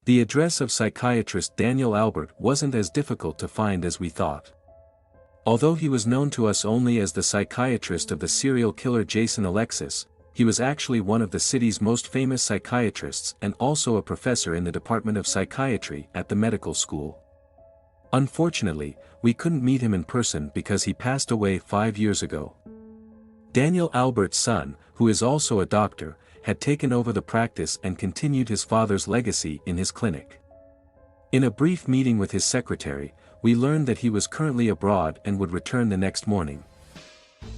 The address of psychiatrist Daniel Albert wasn't as difficult to find as we thought. Although he was known to us only as the psychiatrist of the serial killer Jason Alexis, he was actually one of the city's most famous psychiatrists and also a professor in the Department of Psychiatry at the medical school. Unfortunately, we couldn't meet him in person because he passed away 5 years ago. Daniel Albert's son, who is also a doctor, had taken over the practice and continued his father's legacy in his clinic. In a brief meeting with his secretary, we learned that he was currently abroad and would return the next morning.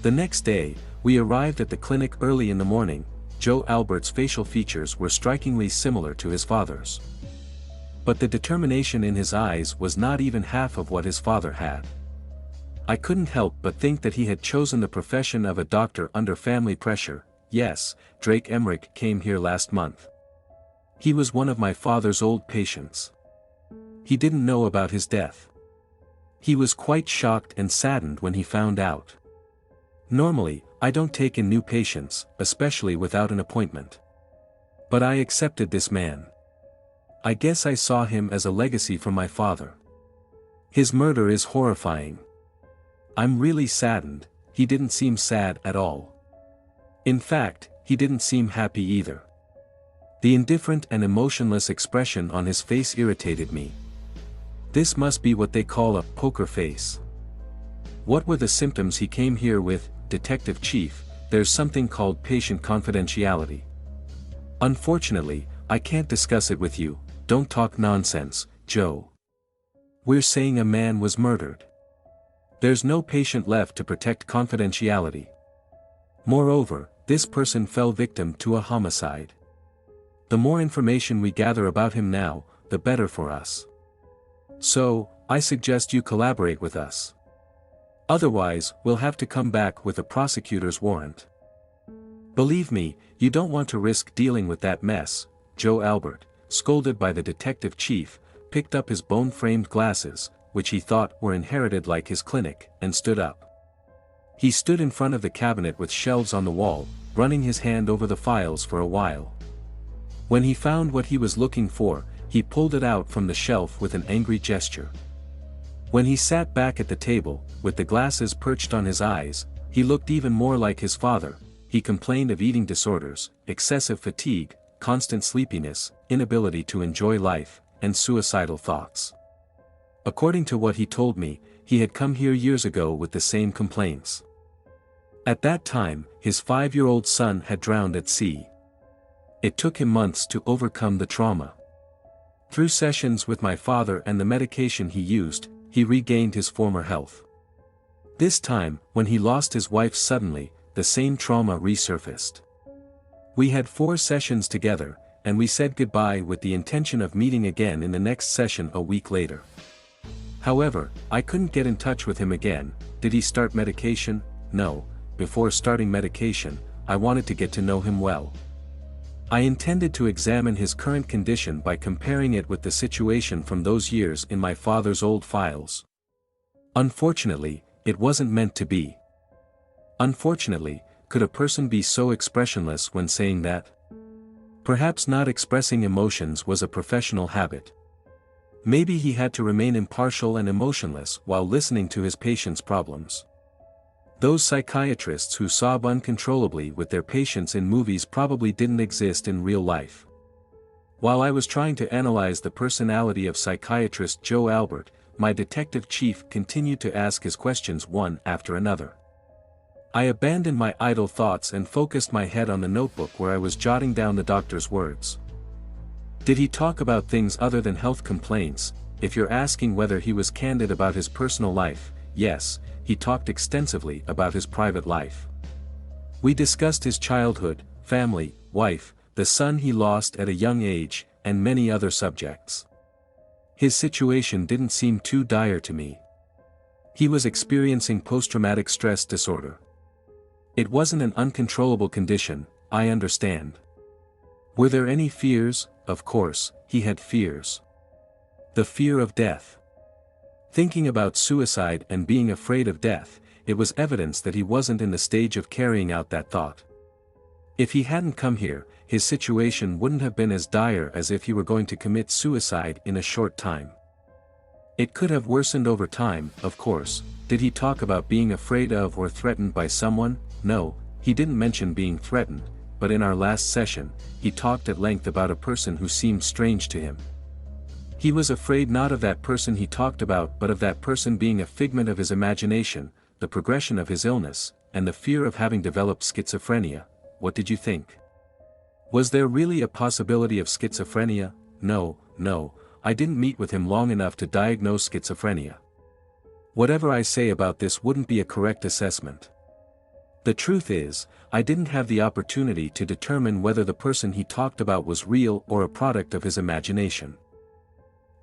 The next day, we arrived at the clinic early in the morning. Joe Albert's facial features were strikingly similar to his father's. But the determination in his eyes was not even half of what his father had. I couldn't help but think that he had chosen the profession of a doctor under family pressure. Yes, Drake Emmerich came here last month. He was one of my father's old patients. He didn't know about his death. He was quite shocked and saddened when he found out. Normally, I don't take in new patients, especially without an appointment. But I accepted this man. I guess I saw him as a legacy from my father. His murder is horrifying. I'm really saddened. He didn't seem sad at all. In fact, he didn't seem happy either. The indifferent and emotionless expression on his face irritated me. This must be what they call a poker face. What were the symptoms he came here with? Detective Chief, there's something called patient confidentiality. Unfortunately, I can't discuss it with you. Don't talk nonsense, Joe. We're saying a man was murdered. There's no patient left to protect confidentiality. Moreover, this person fell victim to a homicide. The more information we gather about him now, the better for us. So, I suggest you collaborate with us. Otherwise, we'll have to come back with a prosecutor's warrant. Believe me, you don't want to risk dealing with that mess. Joe Albert, scolded by the detective chief, picked up his bone-framed glasses, which he thought were inherited like his clinic, and stood up. He stood in front of the cabinet with shelves on the wall, running his hand over the files for a while. When he found what he was looking for, he pulled it out from the shelf with an angry gesture. When he sat back at the table, with the glasses perched on his eyes, he looked even more like his father. He complained of eating disorders, excessive fatigue, constant sleepiness, inability to enjoy life, and suicidal thoughts. According to what he told me, he had come here years ago with the same complaints. At that time, his 5-year-old son had drowned at sea. It took him months to overcome the trauma. Through sessions with my father and the medication he used, he regained his former health. This time, when he lost his wife suddenly, the same trauma resurfaced. We had 4 sessions together, and we said goodbye with the intention of meeting again in the next session a week later. However, I couldn't get in touch with him again. Did he start medication? No. Before starting medication, I wanted to get to know him well. I intended to examine his current condition by comparing it with the situation from those years in my father's old files. Unfortunately, it wasn't meant to be. Unfortunately, could a person be so expressionless when saying that? Perhaps not expressing emotions was a professional habit. Maybe he had to remain impartial and emotionless while listening to his patients' problems. Those psychiatrists who sob uncontrollably with their patients in movies probably didn't exist in real life. While I was trying to analyze the personality of psychiatrist Joe Albert, my detective chief continued to ask his questions one after another. I abandoned my idle thoughts and focused my head on the notebook where I was jotting down the doctor's words. Did he talk about things other than health complaints? If you're asking whether he was candid about his personal life, yes, he talked extensively about his private life. We discussed his childhood, family, wife, the son he lost at a young age, and many other subjects. His situation didn't seem too dire to me. He was experiencing post-traumatic stress disorder. It wasn't an uncontrollable condition, I understand. Were there any fears? Of course, he had fears. The fear of death. Thinking about suicide and being afraid of death, it was evidence that he wasn't in the stage of carrying out that thought. If he hadn't come here, his situation wouldn't have been as dire as if he were going to commit suicide in a short time. It could have worsened over time, of course. Did he talk about being afraid of or threatened by someone? No, he didn't mention being threatened, but in our last session, he talked at length about a person who seemed strange to him. He was afraid not of that person he talked about but of that person being a figment of his imagination, the progression of his illness, and the fear of having developed schizophrenia. What did you think? Was there really a possibility of schizophrenia? No, I didn't meet with him long enough to diagnose schizophrenia. Whatever I say about this wouldn't be a correct assessment. The truth is, I didn't have the opportunity to determine whether the person he talked about was real or a product of his imagination.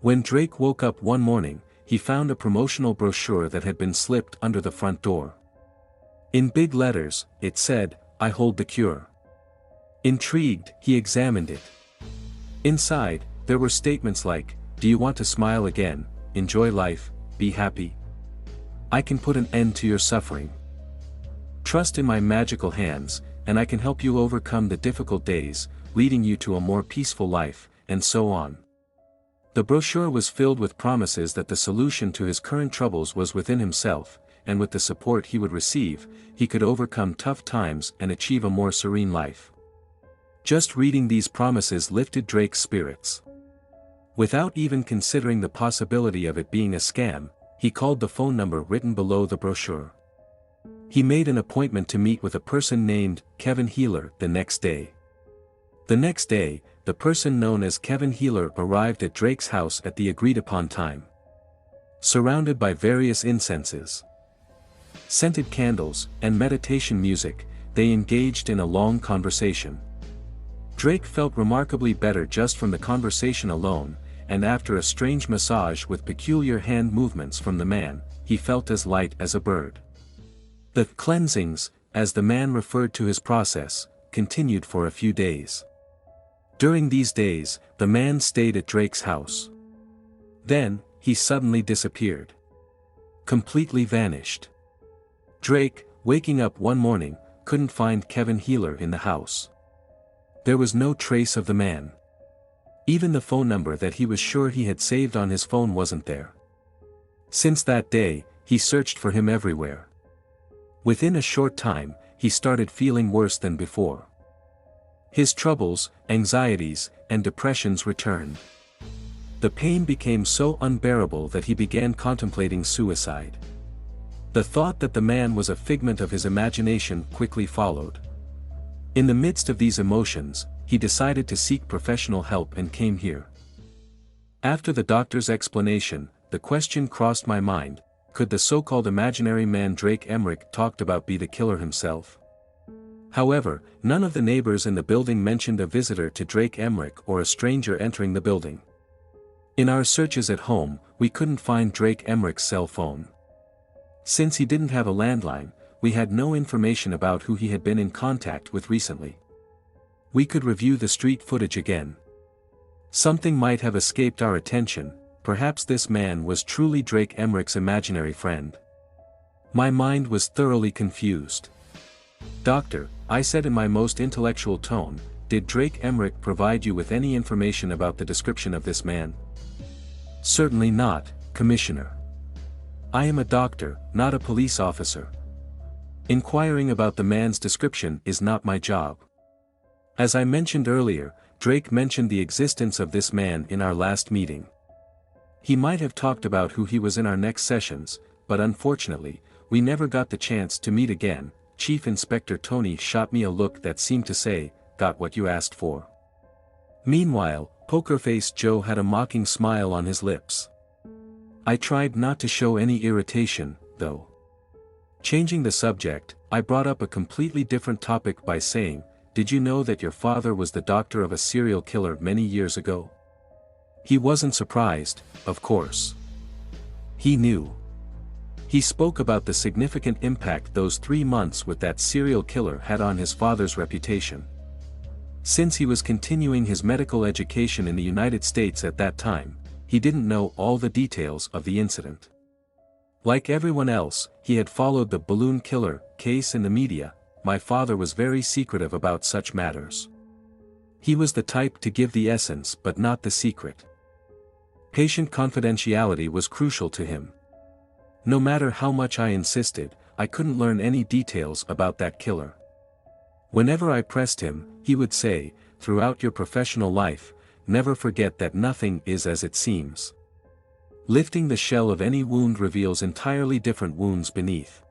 When Drake woke up one morning, he found a promotional brochure that had been slipped under the front door. In big letters, it said, "I hold the cure." Intrigued, he examined it. Inside, there were statements like, "Do you want to smile again, enjoy life, be happy? I can put an end to your suffering. Trust in my magical hands, and I can help you overcome the difficult days, leading you to a more peaceful life," and so on. The brochure was filled with promises that the solution to his current troubles was within himself, and with the support he would receive, he could overcome tough times and achieve a more serene life. Just reading these promises lifted Drake's spirits. Without even considering the possibility of it being a scam, he called the phone number written below the brochure. He made an appointment to meet with a person named Kevin Healer the next day. The next day, the person known as Kevin Healer arrived at Drake's house at the agreed-upon time. Surrounded by various incenses, scented candles, and meditation music, they engaged in a long conversation. Drake felt remarkably better just from the conversation alone, and after a strange massage with peculiar hand movements from the man, he felt as light as a bird. The cleansings, as the man referred to his process, continued for a few days. During these days, the man stayed at Drake's house. Then, he suddenly disappeared. Completely vanished. Drake, waking up one morning, couldn't find Kevin Healer in the house. There was no trace of the man. Even the phone number that he was sure he had saved on his phone wasn't there. Since that day, he searched for him everywhere. Within a short time, he started feeling worse than before. His troubles, anxieties, and depressions returned. The pain became so unbearable that he began contemplating suicide. The thought that the man was a figment of his imagination quickly followed. In the midst of these emotions, he decided to seek professional help and came here. After the doctor's explanation, the question crossed my mind, could the so-called imaginary man Drake Emmerich talked about be the killer himself? However, none of the neighbors in the building mentioned a visitor to Drake Emmerich or a stranger entering the building. In our searches at home, we couldn't find Drake Emmerich's cell phone. Since he didn't have a landline, we had no information about who he had been in contact with recently. We could review the street footage again. Something might have escaped our attention, perhaps this man was truly Drake Emmerich's imaginary friend. My mind was thoroughly confused. "Doctor," I said in my most intellectual tone, "did Drake Emmerich provide you with any information about the description of this man?" "Certainly not, Commissioner. I am a doctor, not a police officer. Inquiring about the man's description is not my job." As I mentioned earlier, Drake mentioned the existence of this man in our last meeting. He might have talked about who he was in our next sessions, but unfortunately, we never got the chance to meet again. Chief Inspector Tony shot me a look that seemed to say, "Got what you asked for." Meanwhile, Pokerface Joe had a mocking smile on his lips. I tried not to show any irritation, though. Changing the subject, I brought up a completely different topic by saying, "Did you know that your father was the doctor of a serial killer many years ago?" He wasn't surprised, of course. He knew. He spoke about the significant impact those 3 months with that serial killer had on his father's reputation. Since he was continuing his medical education in the United States at that time, he didn't know all the details of the incident. Like everyone else, he had followed the balloon killer case in the media, my father was very secretive about such matters. He was the type to give the essence but not the secret. Patient confidentiality was crucial to him. No matter how much I insisted, I couldn't learn any details about that killer. Whenever I pressed him, he would say, "Throughout your professional life, never forget that nothing is as it seems. Lifting the shell of any wound reveals entirely different wounds beneath.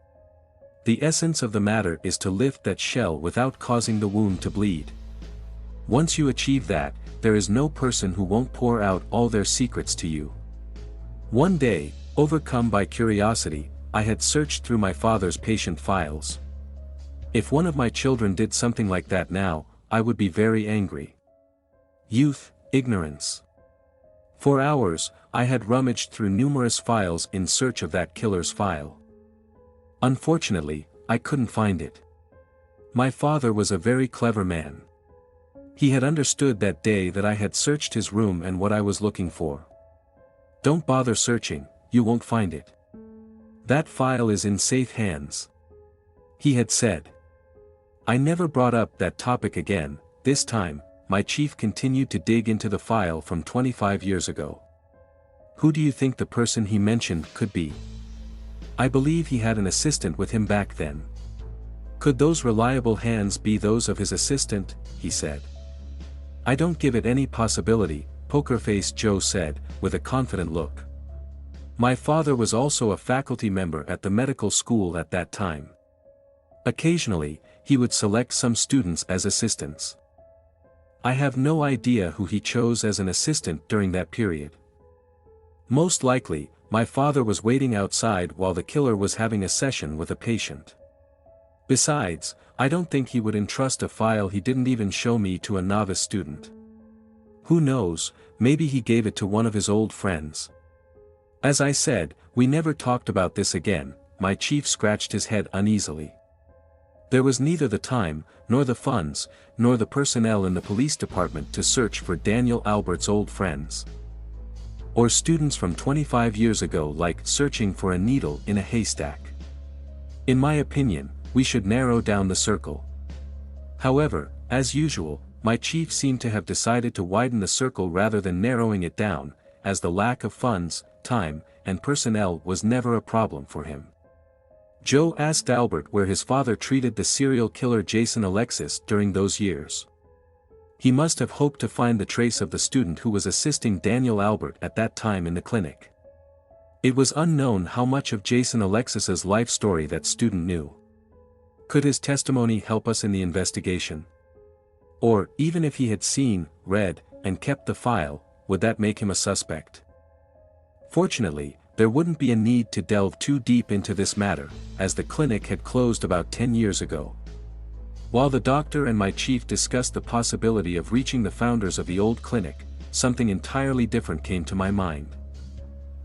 The essence of the matter is to lift that shell without causing the wound to bleed. Once you achieve that, there is no person who won't pour out all their secrets to you." One day, overcome by curiosity, I had searched through my father's patient files. If one of my children did something like that now, I would be very angry. Youth, ignorance. For hours, I had rummaged through numerous files in search of that killer's file. Unfortunately, I couldn't find it. My father was a very clever man. He had understood that day that I had searched his room and what I was looking for. "Don't bother searching, you won't find it. That file is in safe hands," he had said. I never brought up that topic again. This time, my chief continued to dig into the file from 25 years ago. Who do you think the person he mentioned could be? I believe he had an assistant with him back then. Could those reliable hands be those of his assistant? He said. I don't give it any possibility, Poker-Faced Joe said, with a confident look. My father was also a faculty member at the medical school at that time. Occasionally, he would select some students as assistants. I have no idea who he chose as an assistant during that period. Most likely, my father was waiting outside while the killer was having a session with a patient. Besides, I don't think he would entrust a file he didn't even show me to a novice student. Who knows, maybe he gave it to one of his old friends. As I said, we never talked about this again. My chief scratched his head uneasily. There was neither the time, nor the funds, nor the personnel in the police department to search for Daniel Albert's old friends. Or students from 25 years ago, like searching for a needle in a haystack. In my opinion, we should narrow down the circle. However, as usual, my chief seemed to have decided to widen the circle rather than narrowing it down, as the lack of funds, time, and personnel was never a problem for him. Joe asked Albert where his father treated the serial killer Jason Alexis during those years. He must have hoped to find the trace of the student who was assisting Daniel Albert at that time in the clinic. It was unknown how much of Jason Alexis's life story that student knew. Could his testimony help us in the investigation? Or, even if he had seen, read, and kept the file, would that make him a suspect? Fortunately, there wouldn't be a need to delve too deep into this matter, as the clinic had closed about 10 years ago. While the doctor and my chief discussed the possibility of reaching the founders of the old clinic, something entirely different came to my mind.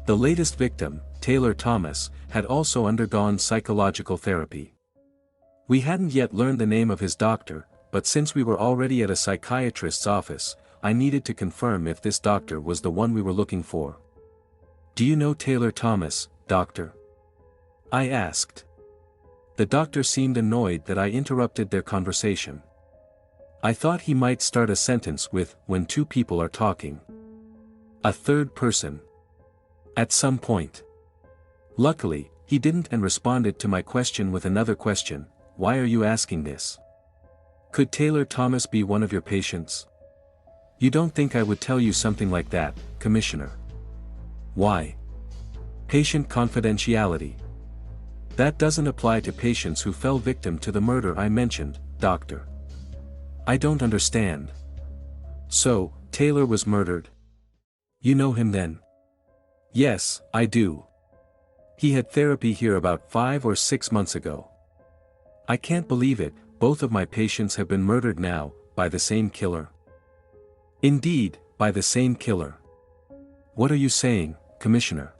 The latest victim, Taylor Thomas, had also undergone psychological therapy. We hadn't yet learned the name of his doctor, but since we were already at a psychiatrist's office, I needed to confirm if this doctor was the one we were looking for. Do you know Taylor Thomas, doctor? I asked. The doctor seemed annoyed that I interrupted their conversation. I thought he might start a sentence with, when two people are talking. A third person. At some point. Luckily, he didn't and responded to my question with another question. Why are you asking this? Could Taylor Thomas be one of your patients? You don't think I would tell you something like that, Commissioner? Why? Patient confidentiality. That doesn't apply to patients who fell victim to the murder I mentioned, Doctor. I don't understand. So, Taylor was murdered? You know him then? Yes, I do. He had therapy here about 5 or 6 months ago. I can't believe it, both of my patients have been murdered now, by the same killer. Indeed, by the same killer. What are you saying, Commissioner?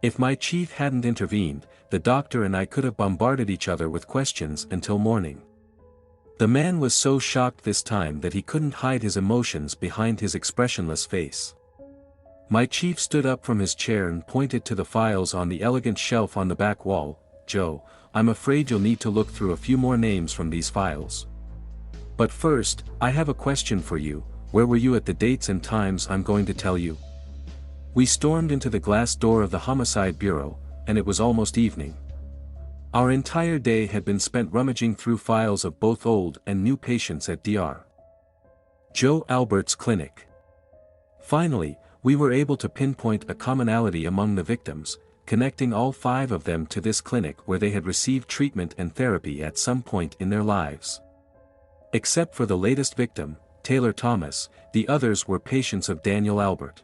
If my chief hadn't intervened, the doctor and I could have bombarded each other with questions until morning. The man was so shocked this time that he couldn't hide his emotions behind his expressionless face. My chief stood up from his chair and pointed to the files on the elegant shelf on the back wall. Joe, I'm afraid you'll need to look through a few more names from these files. But first, I have a question for you. Where were you at the dates and times I'm going to tell you? We stormed into the glass door of the Homicide Bureau, and it was almost evening. Our entire day had been spent rummaging through files of both old and new patients at Dr. Joe Albert's clinic. Finally, we were able to pinpoint a commonality among the victims, connecting all 5 of them to this clinic where they had received treatment and therapy at some point in their lives. Except for the latest victim, Taylor Thomas, the others were patients of Daniel Albert.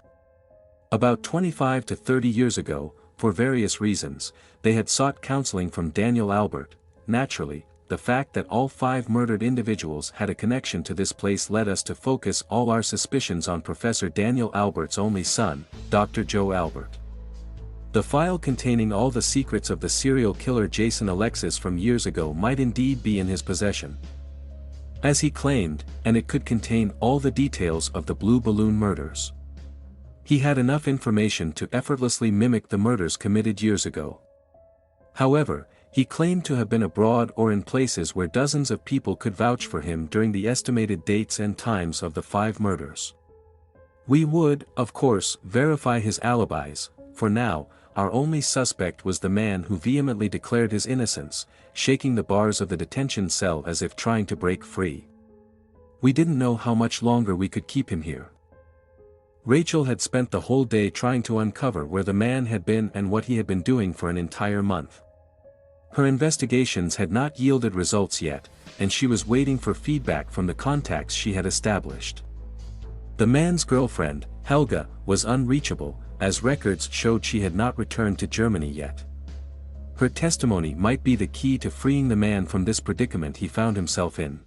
About 25 to 30 years ago, for various reasons, they had sought counseling from Daniel Albert. Naturally, the fact that all 5 murdered individuals had a connection to this place led us to focus all our suspicions on Professor Daniel Albert's only son, Dr. Joe Albert. The file containing all the secrets of the serial killer Jason Alexis from years ago might indeed be in his possession, as he claimed, and it could contain all the details of the Blue Balloon murders. He had enough information to effortlessly mimic the murders committed years ago. However, he claimed to have been abroad or in places where dozens of people could vouch for him during the estimated dates and times of the 5 murders. We would, of course, verify his alibis. For now, our only suspect was the man who vehemently declared his innocence, shaking the bars of the detention cell as if trying to break free. We didn't know how much longer we could keep him here. Rachel had spent the whole day trying to uncover where the man had been and what he had been doing for an entire month. Her investigations had not yielded results yet, and she was waiting for feedback from the contacts she had established. The man's girlfriend, Helga, was unreachable, as records showed she had not returned to Germany yet. Her testimony might be the key to freeing the man from this predicament he found himself in.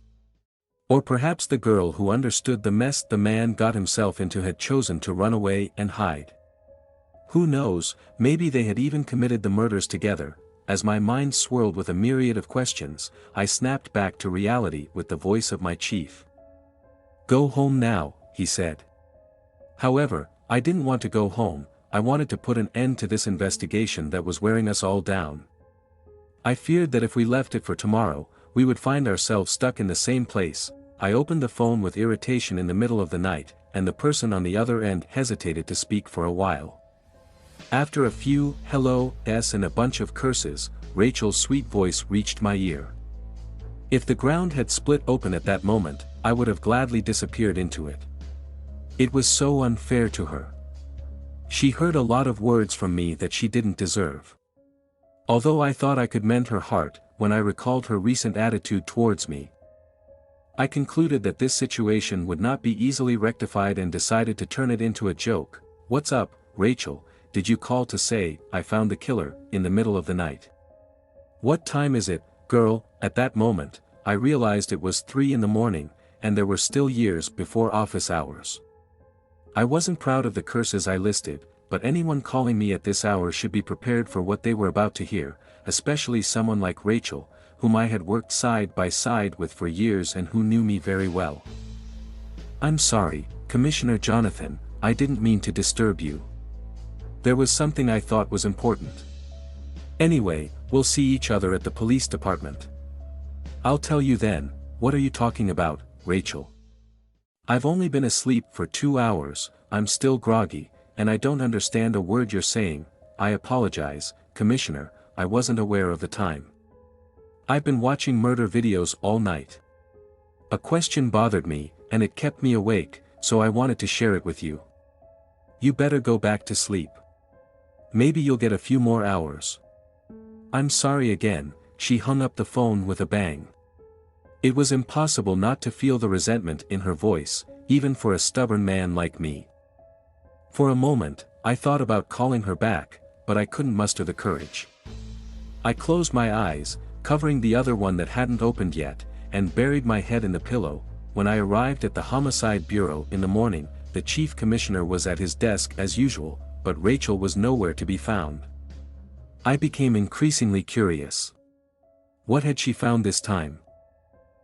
Or perhaps the girl who understood the mess the man got himself into had chosen to run away and hide. Who knows, maybe they had even committed the murders together. As my mind swirled with a myriad of questions, I snapped back to reality with the voice of my chief. "Go home now," he said. However, I didn't want to go home. I wanted to put an end to this investigation that was wearing us all down. I feared that if we left it for tomorrow, we would find ourselves stuck in the same place. I opened the phone with irritation in the middle of the night, and the person on the other end hesitated to speak for a while. After a few hellos and a bunch of curses, Rachel's sweet voice reached my ear. If the ground had split open at that moment, I would have gladly disappeared into it. It was so unfair to her. She heard a lot of words from me that she didn't deserve. Although I thought I could mend her heart, when I recalled her recent attitude towards me, I concluded that this situation would not be easily rectified and decided to turn it into a joke. "What's up, Rachel? Did you call to say, I found the killer, in the middle of the night? What time is it, girl?" At that moment, I realized it was 3 in the morning, and there were still years before office hours. I wasn't proud of the curses I listed, but anyone calling me at this hour should be prepared for what they were about to hear, especially someone like Rachel, whom I had worked side by side with for years and who knew me very well. "I'm sorry, Commissioner Jonathan, I didn't mean to disturb you. There was something I thought was important. Anyway, we'll see each other at the police department. I'll tell you then." "What are you talking about, Rachel? I've only been asleep for 2 hours, I'm still groggy, and I don't understand a word you're saying." "I apologize, Commissioner, I wasn't aware of the time. I've been watching murder videos all night. A question bothered me, and it kept me awake, so I wanted to share it with you. You better go back to sleep. Maybe you'll get a few more hours." "I'm sorry again." She hung up the phone with a bang. It was impossible not to feel the resentment in her voice, even for a stubborn man like me. For a moment, I thought about calling her back, but I couldn't muster the courage. I closed my eyes, covering the other one that hadn't opened yet, and buried my head in the pillow. When I arrived at the Homicide Bureau in the morning, the Chief Commissioner was at his desk as usual, but Rachel was nowhere to be found. I became increasingly curious. What had she found this time?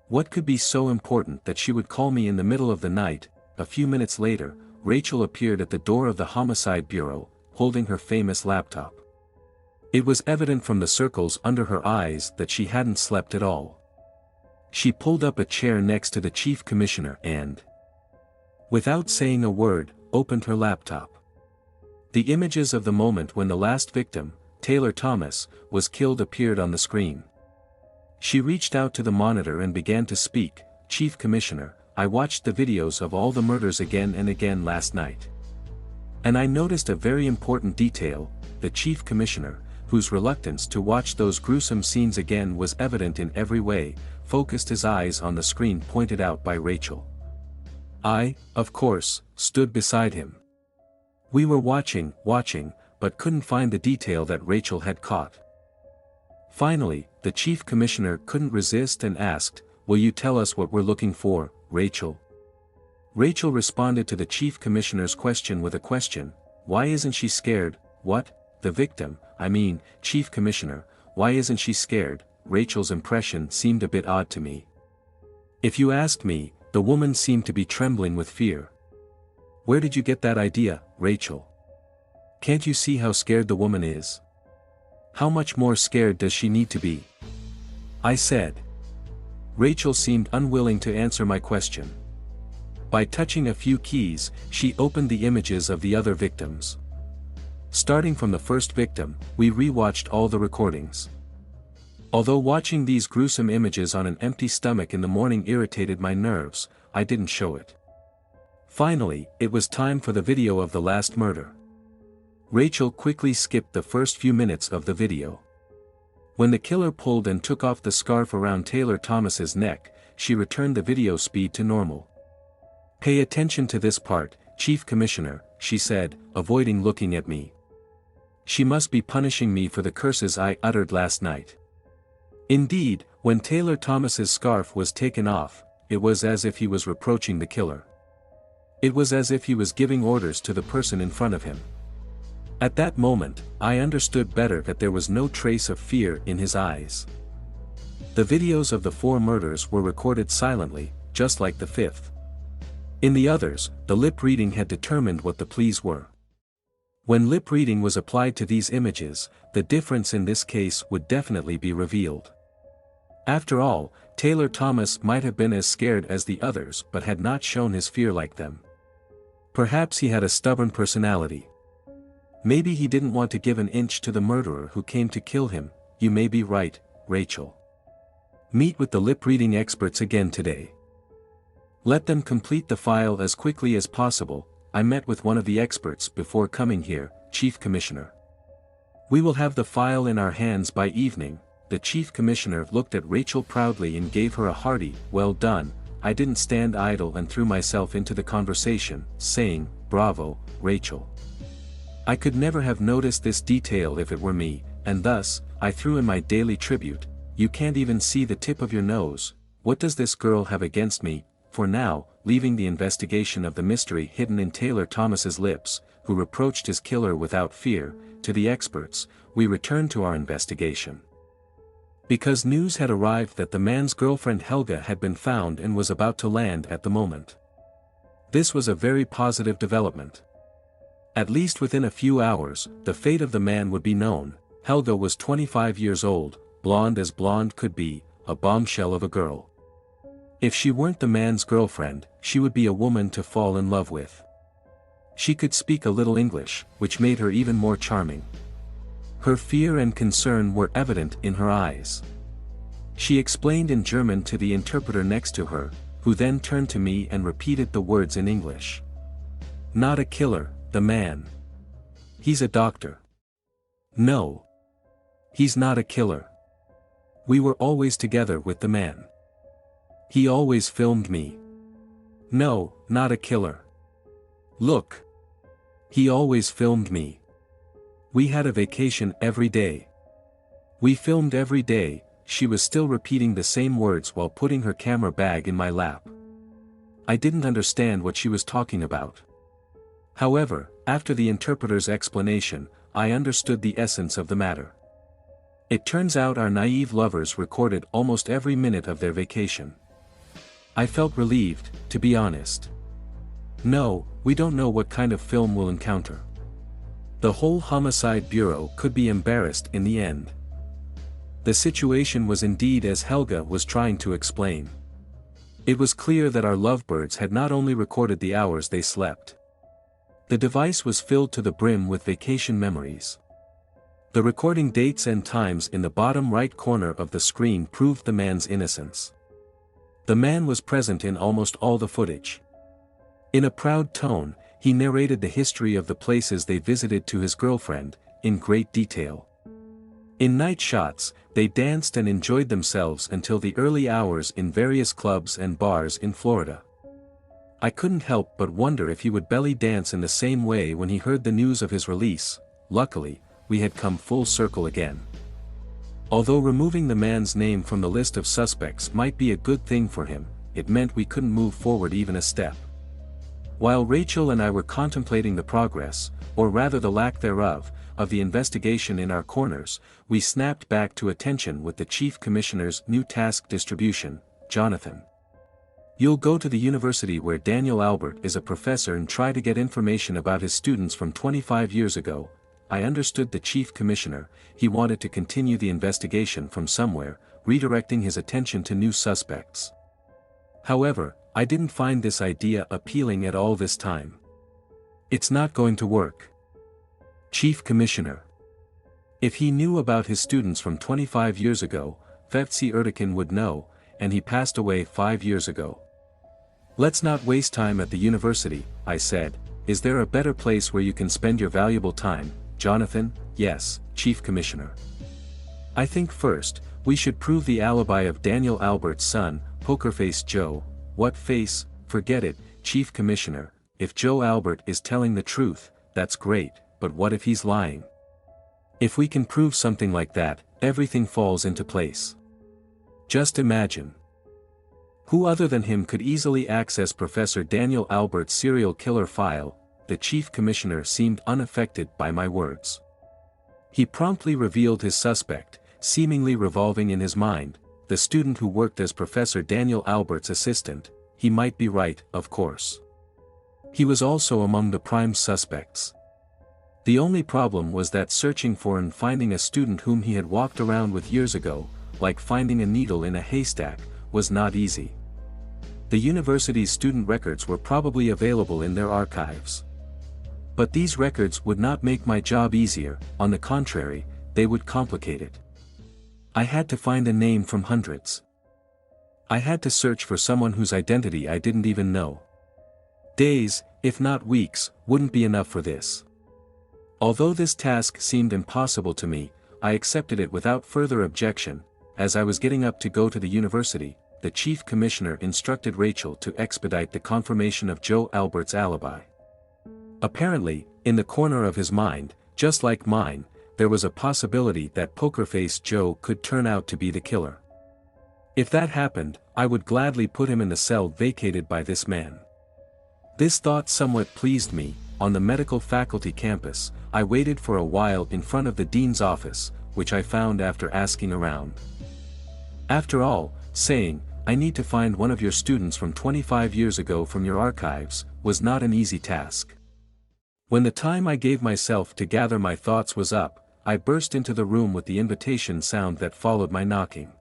What could be so important that she would call me in the middle of the night? A few minutes later, Rachel appeared at the door of the Homicide Bureau, holding her famous laptop. It was evident from the circles under her eyes that she hadn't slept at all. She pulled up a chair next to the chief commissioner and, without saying a word, opened her laptop. The images of the moment when the last victim, Taylor Thomas, was killed appeared on the screen. She reached out to the monitor and began to speak. "Chief Commissioner, I watched the videos of all the murders again and again last night. And I noticed a very important detail. The Chief Commissioner, whose reluctance to watch those gruesome scenes again was evident in every way, focused his eyes on the screen pointed out by Rachel. I, of course, stood beside him. We were watching, but couldn't find the detail that Rachel had caught. Finally, the Chief Commissioner couldn't resist and asked, 'Will you tell us what we're looking for, Rachel?' Rachel responded to the Chief Commissioner's question with a question. Why isn't she scared? What? The victim, I mean, Chief Commissioner, why isn't she scared? Rachel's impression seemed a bit odd to me. If you asked me, the woman seemed to be trembling with fear. Where did you get that idea, Rachel? Can't you see how scared the woman is? How much more scared does she need to be? I said. Rachel seemed unwilling to answer my question. By touching a few keys, she opened the images of the other victims. Starting from the first victim, we re-watched all the recordings. Although watching these gruesome images on an empty stomach in the morning irritated my nerves, I didn't show it. Finally, it was time for the video of the last murder. Rachel quickly skipped the first few minutes of the video. When the killer pulled and took off the scarf around Taylor Thomas's neck, she returned the video speed to normal. Pay attention to this part, Chief Commissioner, she said, avoiding looking at me. She must be punishing me for the curses I uttered last night. Indeed, when Taylor Thomas's scarf was taken off, it was as if he was reproaching the killer. It was as if he was giving orders to the person in front of him. At that moment, I understood better that there was no trace of fear in his eyes. The videos of the 4 murders were recorded silently, just like the 5th. In the others, the lip reading had determined what the pleas were. When lip reading was applied to these images, the difference in this case would definitely be revealed. After all, Taylor Thomas might have been as scared as the others but had not shown his fear like them. Perhaps he had a stubborn personality. Maybe he didn't want to give an inch to the murderer who came to kill him. You may be right, Rachel. Meet with the lip-reading experts again today. Let them complete the file as quickly as possible. I met with one of the experts before coming here, Chief Commissioner. We will have the file in our hands by evening. The Chief Commissioner looked at Rachel proudly and gave her a hearty, well done. I didn't stand idle and threw myself into the conversation, saying, bravo, Rachel. I could never have noticed this detail if it were me, and thus, I threw in my daily tribute. You can't even see the tip of your nose. What does this girl have against me? For now, leaving the investigation of the mystery hidden in Taylor Thomas's lips, who reproached his killer without fear, to the experts, we returned to our investigation. Because news had arrived that the man's girlfriend Helga had been found and was about to land at the moment. This was a very positive development. At least within a few hours, the fate of the man would be known. Helga was 25 years old, blonde as blonde could be, a bombshell of a girl. If she weren't the man's girlfriend, she would be a woman to fall in love with. She could speak a little English, which made her even more charming. Her fear and concern were evident in her eyes. She explained in German to the interpreter next to her, who then turned to me and repeated the words in English. Not a killer, the man. He's a doctor. No. He's not a killer. We were always together with the man. He always filmed me. No, not a killer. Look. He always filmed me. We had a vacation every day. We filmed every day. She was still repeating the same words while putting her camera bag in my lap. I didn't understand what she was talking about. However, after the interpreter's explanation, I understood the essence of the matter. It turns out our naive lovers recorded almost every minute of their vacation. I felt relieved, to be honest. No, we don't know what kind of film we'll encounter. The whole homicide bureau could be embarrassed in the end. The situation was indeed as Helga was trying to explain. It was clear that our lovebirds had not only recorded the hours they slept. The device was filled to the brim with vacation memories. The recording dates and times in the bottom right corner of the screen proved the man's innocence. The man was present in almost all the footage. In a proud tone, he narrated the history of the places they visited to his girlfriend, in great detail. In night shots, they danced and enjoyed themselves until the early hours in various clubs and bars in Florida. I couldn't help but wonder if he would belly dance in the same way when he heard the news of his release. Luckily, we had come full circle again. Although removing the man's name from the list of suspects might be a good thing for him, it meant we couldn't move forward even a step. While Rachel and I were contemplating the progress, or rather the lack thereof, of the investigation in our corners, we snapped back to attention with the Chief Commissioner's new task distribution. Jonathan, you'll go to the university where Daniel Albert is a professor and try to get information about his students from 25 years ago. I understood the Chief Commissioner. He wanted to continue the investigation from somewhere, redirecting his attention to new suspects. However, I didn't find this idea appealing at all this time. It's not going to work. Chief Commissioner. If he knew about his students from 25 years ago, Fevzi Ertekin would know, and he passed away 5 years ago. Let's not waste time at the university, I said. Is there a better place where you can spend your valuable time, Jonathan? Yes, Chief Commissioner. I think first, we should prove the alibi of Daniel Albert's son, Pokerface Joe. What face? Forget it, Chief Commissioner. If Joe Albert is telling the truth, that's great, but what if he's lying? If we can prove something like that, everything falls into place. Just imagine. Who other than him could easily access Professor Daniel Albert's serial killer file? The Chief Commissioner seemed unaffected by my words. He promptly revealed his suspect, seemingly revolving in his mind, the student who worked as Professor Daniel Albert's assistant. He might be right, of course. He was also among the prime suspects. The only problem was that searching for and finding a student whom he had walked around with years ago, like finding a needle in a haystack, was not easy. The university's student records were probably available in their archives. But these records would not make my job easier, on the contrary, they would complicate it. I had to find a name from hundreds. I had to search for someone whose identity I didn't even know. Days, if not weeks, wouldn't be enough for this. Although this task seemed impossible to me, I accepted it without further objection. As I was getting up to go to the university, the Chief Commissioner instructed Rachel to expedite the confirmation of Joe Albert's alibi. Apparently, in the corner of his mind, just like mine, there was a possibility that Pokerface Joe could turn out to be the killer. If that happened, I would gladly put him in the cell vacated by this man. This thought somewhat pleased me. On the medical faculty campus, I waited for a while in front of the dean's office, which I found after asking around. After all, saying, "I need to find one of your students from 25 years ago from your archives," was not an easy task. When the time I gave myself to gather my thoughts was up, I burst into the room with the invitation sound that followed my knocking.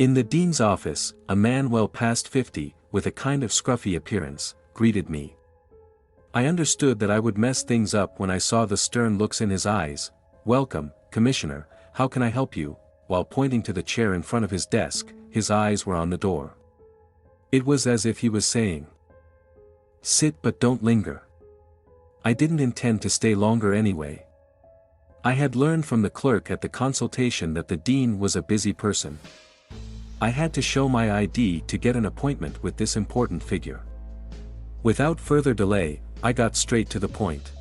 In the dean's office, a man well past 50, with a kind of scruffy appearance, greeted me. I understood that I would mess things up when I saw the stern looks in his eyes. "Welcome, Commissioner, how can I help you?" While pointing to the chair in front of his desk, his eyes were on the door. It was as if he was saying, "Sit but don't linger." I didn't intend to stay longer anyway. I had learned from the clerk at the consultation that the dean was a busy person. I had to show my ID to get an appointment with this important figure. Without further delay, I got straight to the point.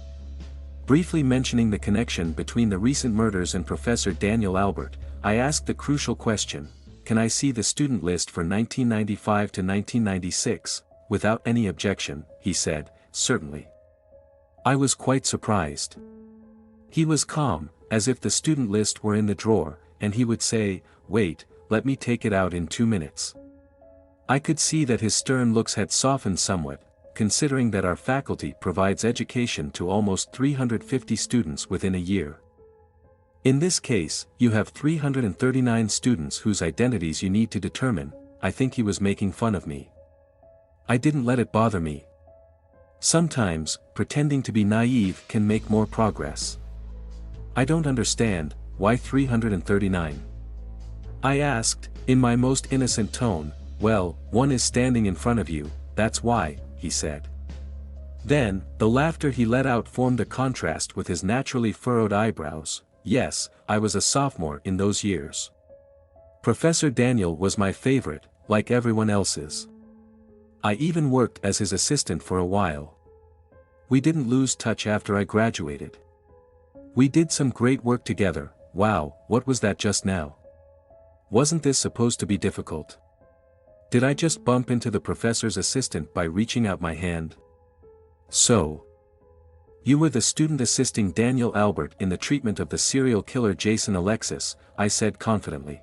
Briefly mentioning the connection between the recent murders and Professor Daniel Albert, I asked the crucial question, "Can I see the student list for 1995 to 1996? Without any objection, he said, "Certainly." I was quite surprised. He was calm, as if the student list were in the drawer, and he would say, "Wait, let me take it out in 2 minutes." I could see that his stern looks had softened somewhat, considering that our faculty provides education to almost 350 students within a year. In this case, you have 339 students whose identities you need to determine. I think he was making fun of me. I didn't let it bother me. Sometimes, pretending to be naive can make more progress. I don't understand, why 339? I asked, in my most innocent tone. Well, one is standing in front of you, that's why, he said. Then, the laughter he let out formed a contrast with his naturally furrowed eyebrows. Yes, I was a sophomore in those years. Professor Daniel was my favorite, like everyone else's. I even worked as his assistant for a while. We didn't lose touch after I graduated. We did some great work together. Wow, what was that just now? Wasn't this supposed to be difficult? Did I just bump into the professor's assistant by reaching out my hand? So, you were the student assisting Daniel Albert in the treatment of the serial killer Jason Alexis, I said confidently.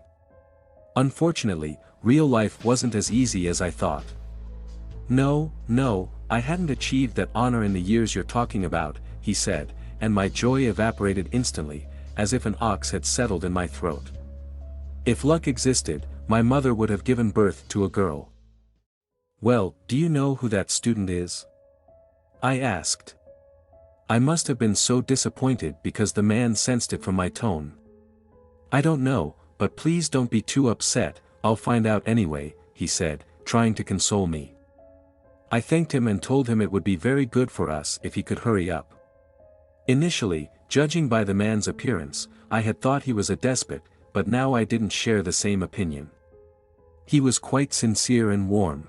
Unfortunately, real life wasn't as easy as I thought. No, I hadn't achieved that honor in the years you're talking about, he said, and my joy evaporated instantly, as if an ox had settled in my throat. If luck existed, my mother would have given birth to a girl. Well, do you know who that student is? I asked. I must have been so disappointed because the man sensed it from my tone. I don't know, but please don't be too upset, I'll find out anyway, he said, trying to console me. I thanked him and told him it would be very good for us if he could hurry up. Initially, judging by the man's appearance, I had thought he was a despot, but now I didn't share the same opinion. He was quite sincere and warm.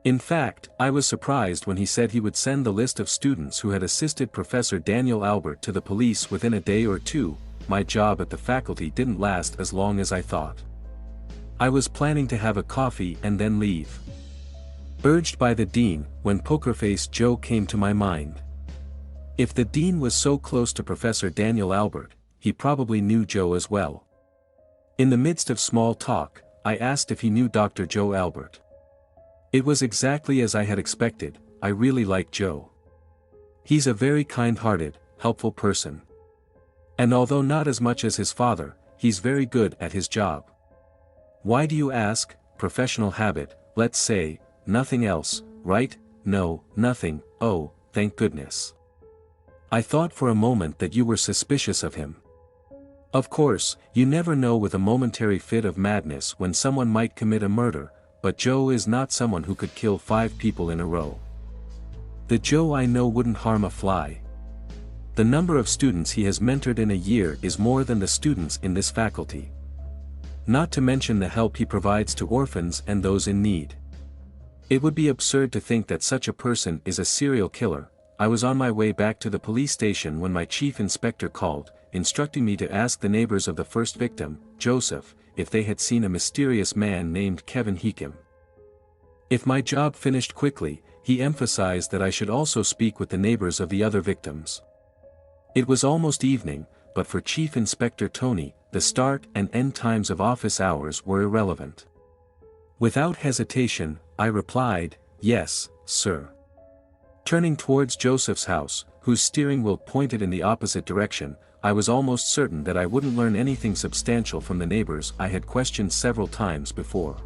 In fact, I was surprised when he said he would send the list of students who had assisted Professor Daniel Albert to the police within a day or two. My job at the faculty didn't last as long as I thought. I was planning to have a coffee and then leave. Urged by the dean, when Pokerface Joe came to my mind. If the dean was so close to Professor Daniel Albert, he probably knew Joe as well. In the midst of small talk, I asked if he knew Dr. Joe Albert. It was exactly as I had expected. I really like Joe. He's a very kind-hearted, helpful person. And although not as much as his father, he's very good at his job. Why do you ask? Professional habit, let's say, nothing else, right? No, nothing. Oh, thank goodness. I thought for a moment that you were suspicious of him. Of course, you never know with a momentary fit of madness when someone might commit a murder, but Joe is not someone who could kill 5 people in a row. The Joe I know wouldn't harm a fly. The number of students he has mentored in a year is more than the students in this faculty. Not to mention the help he provides to orphans and those in need. It would be absurd to think that such a person is a serial killer. I was on my way back to the police station when my chief inspector called, instructing me to ask the neighbors of the first victim, Joseph, if they had seen a mysterious man named Kevin Heekum. If my job finished quickly, he emphasized that I should also speak with the neighbors of the other victims. It was almost evening, but for Chief Inspector Tony, the start and end times of office hours were irrelevant. Without hesitation, I replied, "Yes, sir." Turning towards Joseph's house, whose steering wheel pointed in the opposite direction, I was almost certain that I wouldn't learn anything substantial from the neighbors I had questioned several times before.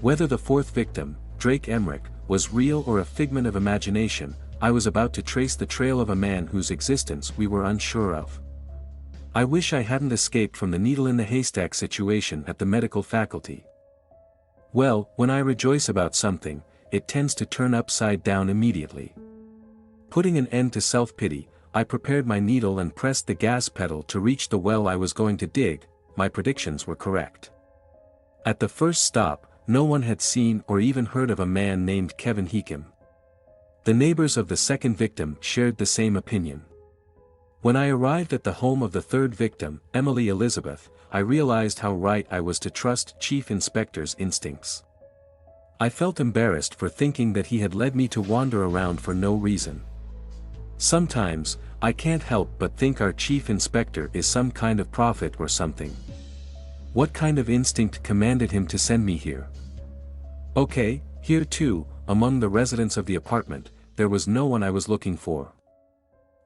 Whether the 4th victim, Drake Emmerich, was real or a figment of imagination, I was about to trace the trail of a man whose existence we were unsure of. I wish I hadn't escaped from the needle in the haystack situation at the medical faculty. Well, when I rejoice about something, it tends to turn upside down immediately. Putting an end to self-pity, I prepared my needle and pressed the gas pedal to reach the well I was going to dig. My predictions were correct. At the first stop, no one had seen or even heard of a man named Kevin Heekum. The neighbors of the 2nd victim shared the same opinion. When I arrived at the home of the 3rd victim, Emily Elizabeth, I realized how right I was to trust Chief Inspector's instincts. I felt embarrassed for thinking that he had led me to wander around for no reason. Sometimes, I can't help but think our Chief Inspector is some kind of prophet or something. What kind of instinct commanded him to send me here? Okay, here too, among the residents of the apartment, there was no one I was looking for.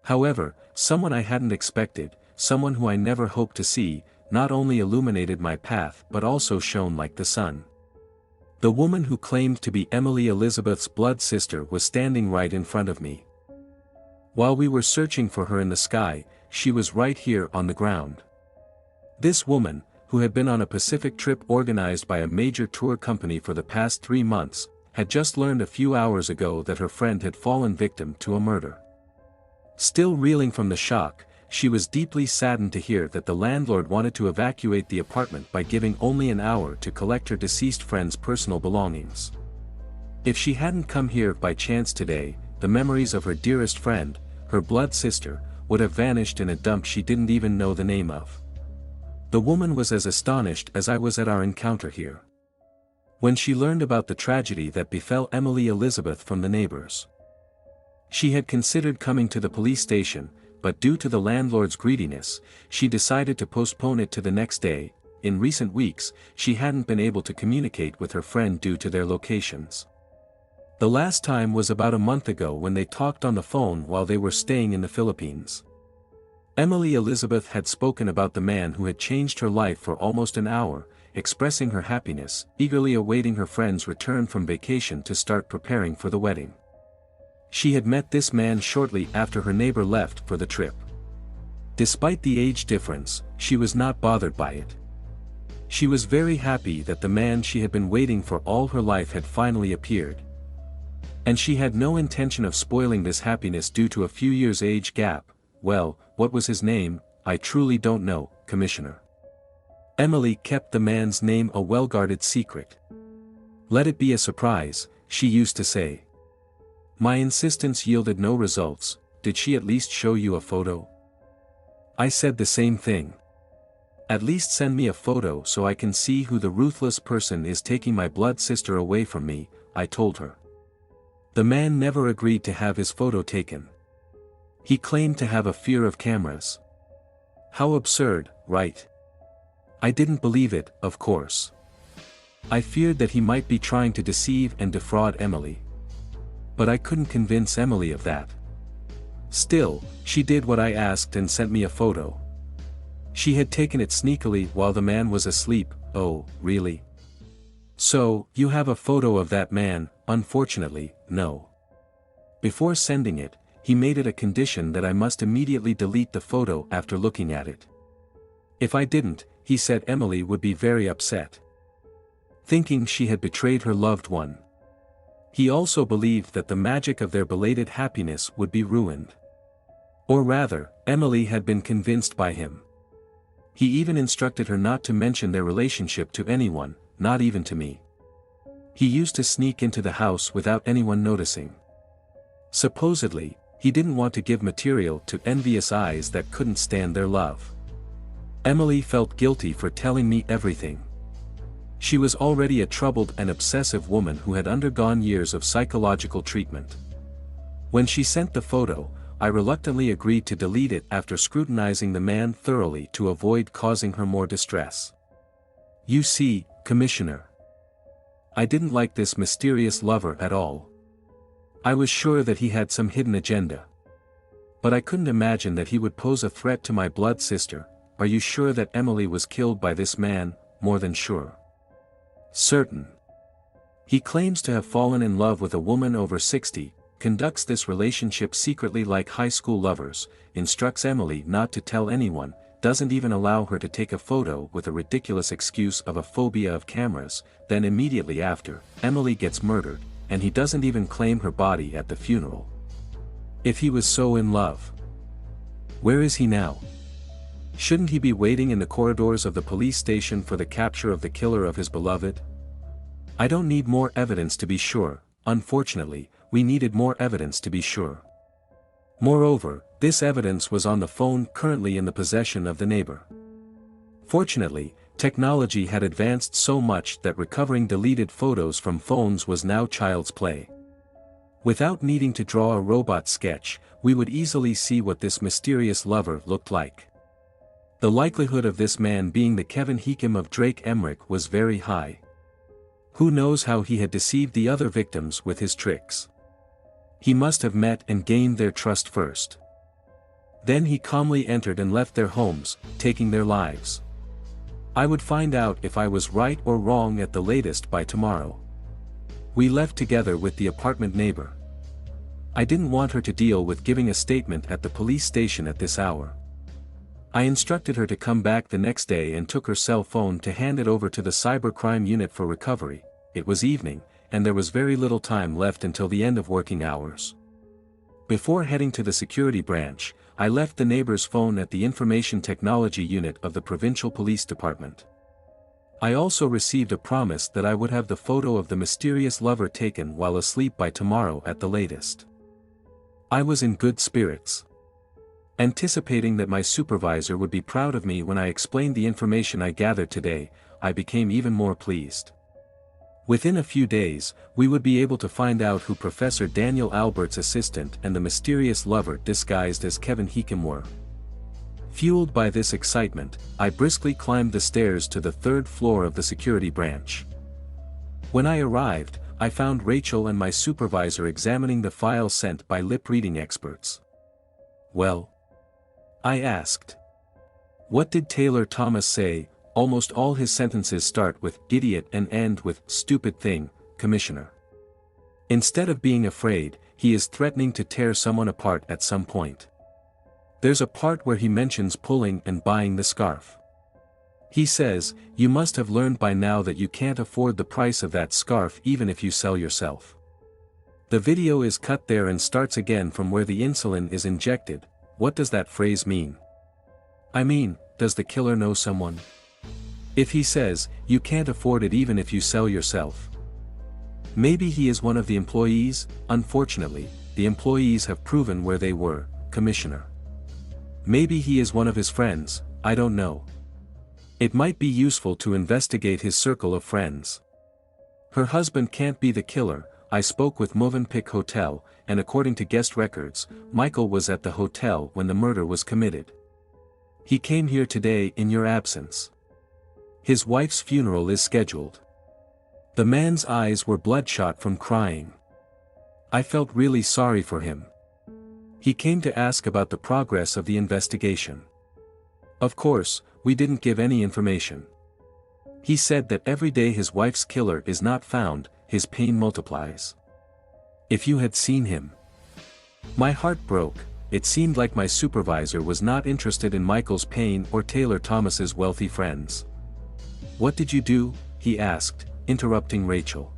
However, someone I hadn't expected, someone who I never hoped to see, not only illuminated my path but also shone like the sun. The woman who claimed to be Emily Elizabeth's blood sister was standing right in front of me. While we were searching for her in the sky, she was right here on the ground. This woman, who had been on a Pacific trip organized by a major tour company for the past 3 months, had just learned a few hours ago that her friend had fallen victim to a murder. Still reeling from the shock, she was deeply saddened to hear that the landlord wanted to evacuate the apartment by giving only an hour to collect her deceased friend's personal belongings. If she hadn't come here by chance today, the memories of her dearest friend, her blood sister, would have vanished in a dump she didn't even know the name of. The woman was as astonished as I was at our encounter here. When she learned about the tragedy that befell Emily Elizabeth from the neighbors, she had considered coming to the police station, but due to the landlord's greediness, she decided to postpone it to the next day. In recent weeks, she hadn't been able to communicate with her friend due to their locations. The last time was about a month ago when they talked on the phone while they were staying in the Philippines. Emily Elizabeth had spoken about the man who had changed her life for almost an hour, expressing her happiness, eagerly awaiting her friend's return from vacation to start preparing for the wedding. She had met this man shortly after her neighbor left for the trip. Despite the age difference, she was not bothered by it. She was very happy that the man she had been waiting for all her life had finally appeared. And she had no intention of spoiling this happiness due to a few years' age gap. Well, what was his name? I truly don't know, Commissioner. Emily kept the man's name a well-guarded secret. Let it be a surprise, she used to say. My insistence yielded no results. Did she at least show you a photo? I said the same thing. At least send me a photo so I can see who the ruthless person is taking my blood sister away from me, I told her. The man never agreed to have his photo taken. He claimed to have a fear of cameras. How absurd, right? I didn't believe it, of course. I feared that he might be trying to deceive and defraud Emily. But I couldn't convince Emily of that. Still, she did what I asked and sent me a photo. She had taken it sneakily while the man was asleep. Oh, really? So, you have a photo of that man? Unfortunately, no. Before sending it, he made it a condition that I must immediately delete the photo after looking at it. If I didn't, he said Emily would be very upset, thinking she had betrayed her loved one. He also believed that the magic of their belated happiness would be ruined. Or rather, Emily had been convinced by him. He even instructed her not to mention their relationship to anyone, not even to me. He used to sneak into the house without anyone noticing. Supposedly, he didn't want to give material to envious eyes that couldn't stand their love. Emily felt guilty for telling me everything. She was already a troubled and obsessive woman who had undergone years of psychological treatment. When she sent the photo, I reluctantly agreed to delete it after scrutinizing the man thoroughly to avoid causing her more distress. You see, Commissioner, I didn't like this mysterious lover at all. I was sure that he had some hidden agenda. But I couldn't imagine that he would pose a threat to my blood sister. Are you sure that Emily was killed by this man? More than sure. Certain. He claims to have fallen in love with a woman over 60, conducts this relationship secretly like high school lovers, instructs Emily not to tell anyone, doesn't even allow her to take a photo with a ridiculous excuse of a phobia of cameras, then immediately after, Emily gets murdered, and he doesn't even claim her body at the funeral. If he was so in love, where is he now? Shouldn't he be waiting in the corridors of the police station for the capture of the killer of his beloved? I don't need more evidence to be sure. Unfortunately, we needed more evidence to be sure. Moreover, this evidence was on the phone currently in the possession of the neighbor. Fortunately, technology had advanced so much that recovering deleted photos from phones was now child's play. Without needing to draw a robot sketch, we would easily see what this mysterious lover looked like. The likelihood of this man being the Kevin Heekin of Drake Emmerich was very high. Who knows how he had deceived the other victims with his tricks? He must have met and gained their trust first. Then he calmly entered and left their homes, taking their lives. I would find out if I was right or wrong at the latest by tomorrow. We left together with the apartment neighbor. I didn't want her to deal with giving a statement at the police station at this hour. I instructed her to come back the next day and took her cell phone to hand it over to the cybercrime unit for recovery. It was evening, and there was very little time left until the end of working hours. Before heading to the security branch, I left the neighbor's phone at the information technology unit of the provincial police department. I also received a promise that I would have the photo of the mysterious lover taken while asleep by tomorrow at the latest. I was in good spirits. Anticipating that my supervisor would be proud of me when I explained the information I gathered today, I became even more pleased. Within a few days, we would be able to find out who Professor Daniel Albert's assistant and the mysterious lover disguised as Kevin Heekin were. Fueled by this excitement, I briskly climbed the stairs to the third floor of the security branch. When I arrived, I found Rachel and my supervisor examining the file sent by lip-reading experts. "Well?" I asked. "What did Taylor Thomas say?" Almost all his sentences start with "idiot" and end with "stupid thing, Commissioner." Instead of being afraid, he is threatening to tear someone apart at some point. There's a part where he mentions pulling and buying the scarf. He says, "You must have learned by now that you can't afford the price of that scarf even if you sell yourself." The video is cut there and starts again from where the insulin is injected. What does that phrase mean? I mean, does the killer know someone? If he says, "You can't afford it even if you sell yourself," maybe he is one of the employees. Unfortunately, the employees have proven where they were, Commissioner. Maybe he is one of his friends, I don't know. It might be useful to investigate his circle of friends. Her husband can't be the killer. I spoke with Movenpick Hotel, and according to guest records, Michael was at the hotel when the murder was committed. He came here today in your absence. His wife's funeral is scheduled. The man's eyes were bloodshot from crying. I felt really sorry for him. He came to ask about the progress of the investigation. Of course, we didn't give any information. He said that every day his wife's killer is not found, his pain multiplies. If you had seen him. My heart broke. It seemed like my supervisor was not interested in Michael's pain or Taylor Thomas's wealthy friends. "What did you do?" he asked, interrupting Rachel.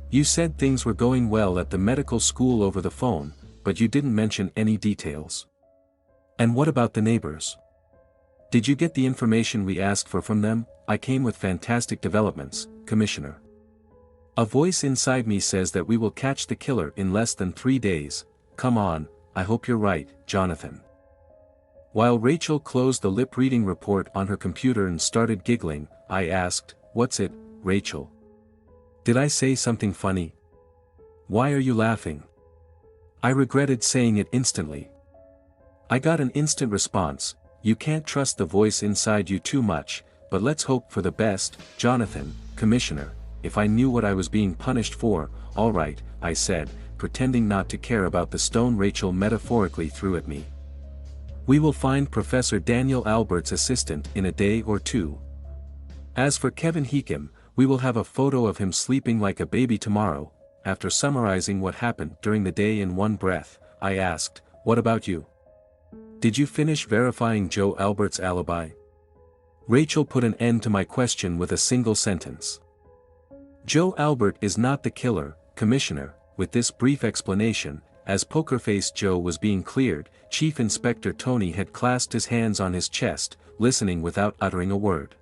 "You said things were going well at the medical school over the phone, but you didn't mention any details. And what about the neighbors? Did you get the information we asked for from them?" "I came with fantastic developments, Commissioner. A voice inside me says that we will catch the killer in less than 3 days. Come on, I hope you're right, Jonathan." While Rachel closed the lip-reading report on her computer and started giggling, I asked, "What's it, Rachel? Did I say something funny? Why are you laughing?" I regretted saying it instantly. I got an instant response, "You can't trust the voice inside you too much, but let's hope for the best, Jonathan, Commissioner. If I knew what I was being punished for." "All right," I said, pretending not to care about the stone Rachel metaphorically threw at me. "We will find Professor Daniel Albert's assistant in a day or two. As for Kevin Heekin, we will have a photo of him sleeping like a baby tomorrow." After summarizing what happened during the day in one breath, I asked, "What about you? Did you finish verifying Joe Albert's alibi?" Rachel put an end to my question with a single sentence. "Joe Albert is not the killer, Commissioner." With this brief explanation, as Pokerface Joe was being cleared, Chief Inspector Tony had clasped his hands on his chest, listening without uttering a word.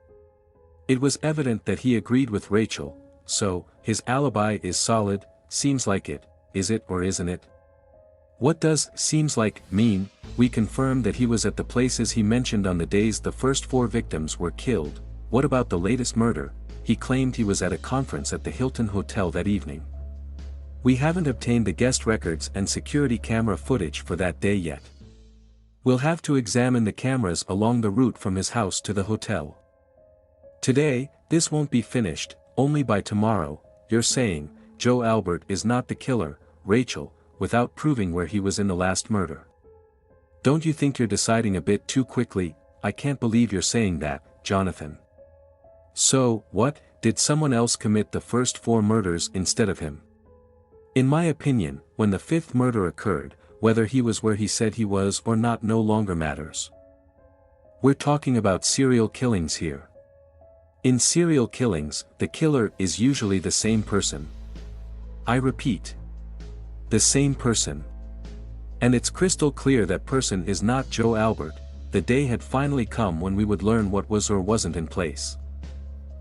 It was evident that he agreed with Rachel. "So, his alibi is solid, seems like it, is it or isn't it?" "What does 'seems like' mean?" "We confirmed that he was at the places he mentioned on the days the first 4 victims were killed." "What about the latest murder?" "He claimed he was at a conference at the Hilton Hotel that evening." "We haven't obtained the guest records and security camera footage for that day yet. We'll have to examine the cameras along the route from his house to the hotel. Today, this won't be finished, only by tomorrow, you're saying, Joe Albert is not the killer, Rachel, without proving where he was in the last murder. Don't you think you're deciding a bit too quickly? I can't believe you're saying that, Jonathan. So, what, did someone else commit the first 4 murders instead of him? In my opinion, when the 5th murder occurred, whether he was where he said he was or not no longer matters. We're talking about serial killings here. In serial killings, the killer is usually the same person. I repeat. The same person. And it's crystal clear that person is not Joe Albert. The day had finally come when we would learn what was or wasn't in place.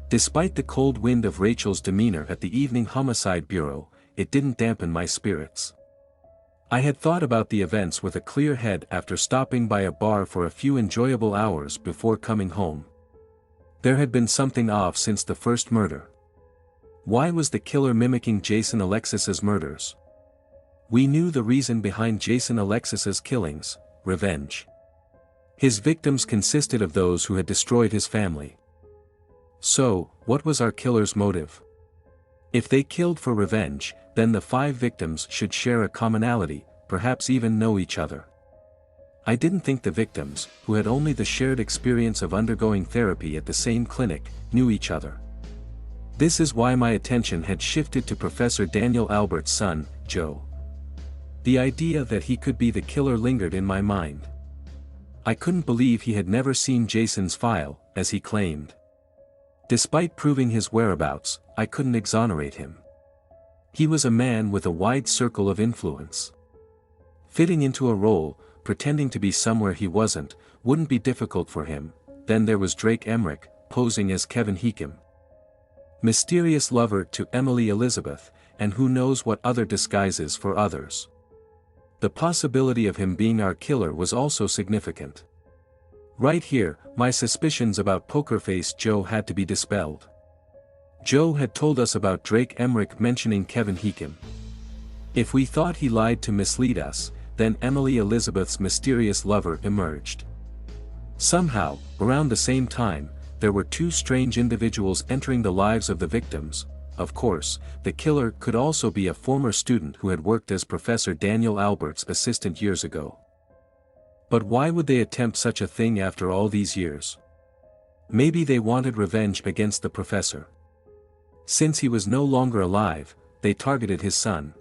Despite the cold wind of Rachel's demeanor at the evening homicide bureau, it didn't dampen my spirits. I had thought about the events with a clear head after stopping by a bar for a few enjoyable hours before coming home. There had been something off since the first murder. Why was the killer mimicking Jason Alexis's murders? We knew the reason behind Jason Alexis's killings: revenge. His victims consisted of those who had destroyed his family. So, what was our killer's motive? If they killed for revenge, then the 5 victims should share a commonality, perhaps even know each other. I didn't think the victims, who had only the shared experience of undergoing therapy at the same clinic, knew each other. This is why my attention had shifted to Professor Daniel Albert's son, Joe. The idea that he could be the killer lingered in my mind. I couldn't believe he had never seen Jason's file, as he claimed. Despite proving his whereabouts, I couldn't exonerate him. He was a man with a wide circle of influence. Fitting into a role, pretending to be somewhere he wasn't, wouldn't be difficult for him. Then there was Drake Emmerich, posing as Kevin Heekin. Mysterious lover to Emily Elizabeth, and who knows what other disguises for others. The possibility of him being our killer was also significant. Right here, my suspicions about Poker Face Joe had to be dispelled. Joe had told us about Drake Emmerich mentioning Kevin Heekin. If we thought he lied to mislead us, then Emily Elizabeth's mysterious lover emerged. Somehow, around the same time, there were 2 strange individuals entering the lives of the victims. Of course, the killer could also be a former student who had worked as Professor Daniel Albert's assistant years ago. But why would they attempt such a thing after all these years? Maybe they wanted revenge against the professor. Since he was no longer alive, they targeted his son.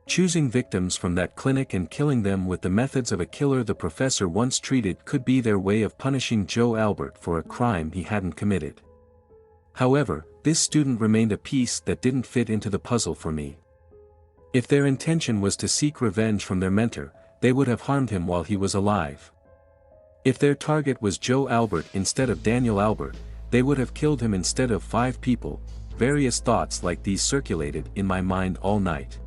Choosing victims from that clinic and killing them with the methods of a killer the professor once treated could be their way of punishing Joe Albert for a crime he hadn't committed. However, this student remained a piece that didn't fit into the puzzle for me. If their intention was to seek revenge from their mentor, they would have harmed him while he was alive. If their target was Joe Albert instead of Daniel Albert, they would have killed him instead of 5 people. Various thoughts like these circulated in my mind all night.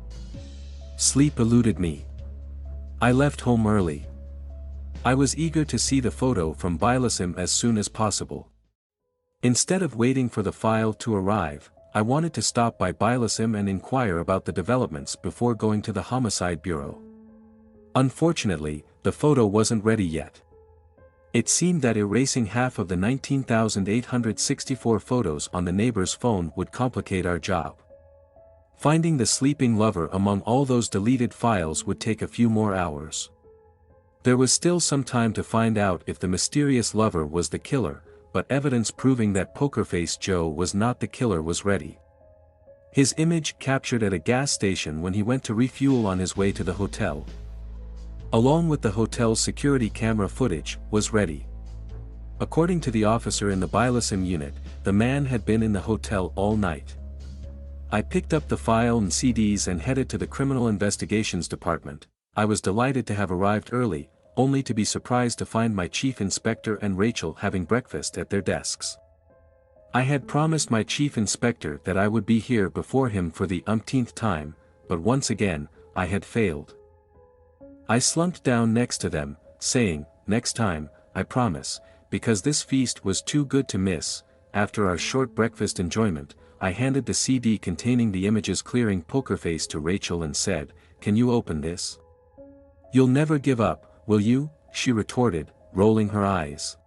Sleep eluded me. I left home early. I was eager to see the photo from Bilasim as soon as possible. Instead of waiting for the file to arrive, I wanted to stop by Bilasim and inquire about the developments before going to the Homicide Bureau. Unfortunately, the photo wasn't ready yet. It seemed that erasing half of the 19,864 photos on the neighbor's phone would complicate our job. Finding the sleeping lover among all those deleted files would take a few more hours. There was still some time to find out if the mysterious lover was the killer, but evidence proving that Poker Face Joe was not the killer was ready. His image captured at a gas station when he went to refuel on his way to the hotel, along with the hotel's security camera footage, was ready. According to the officer in the Bilasim unit, the man had been in the hotel all night. I picked up the file and CDs and headed to the Criminal Investigations Department. I was delighted to have arrived early, only to be surprised to find my chief inspector and Rachel having breakfast at their desks. I had promised my chief inspector that I would be here before him for the umpteenth time, but once again, I had failed. I slumped down next to them, saying, "Next time, I promise," because this feast was too good to miss. After our short breakfast enjoyment, I handed the CD containing the images clearing Poker Face to Rachel and said, "Can you open this?" "You'll never give up, will you?" she retorted, rolling her eyes.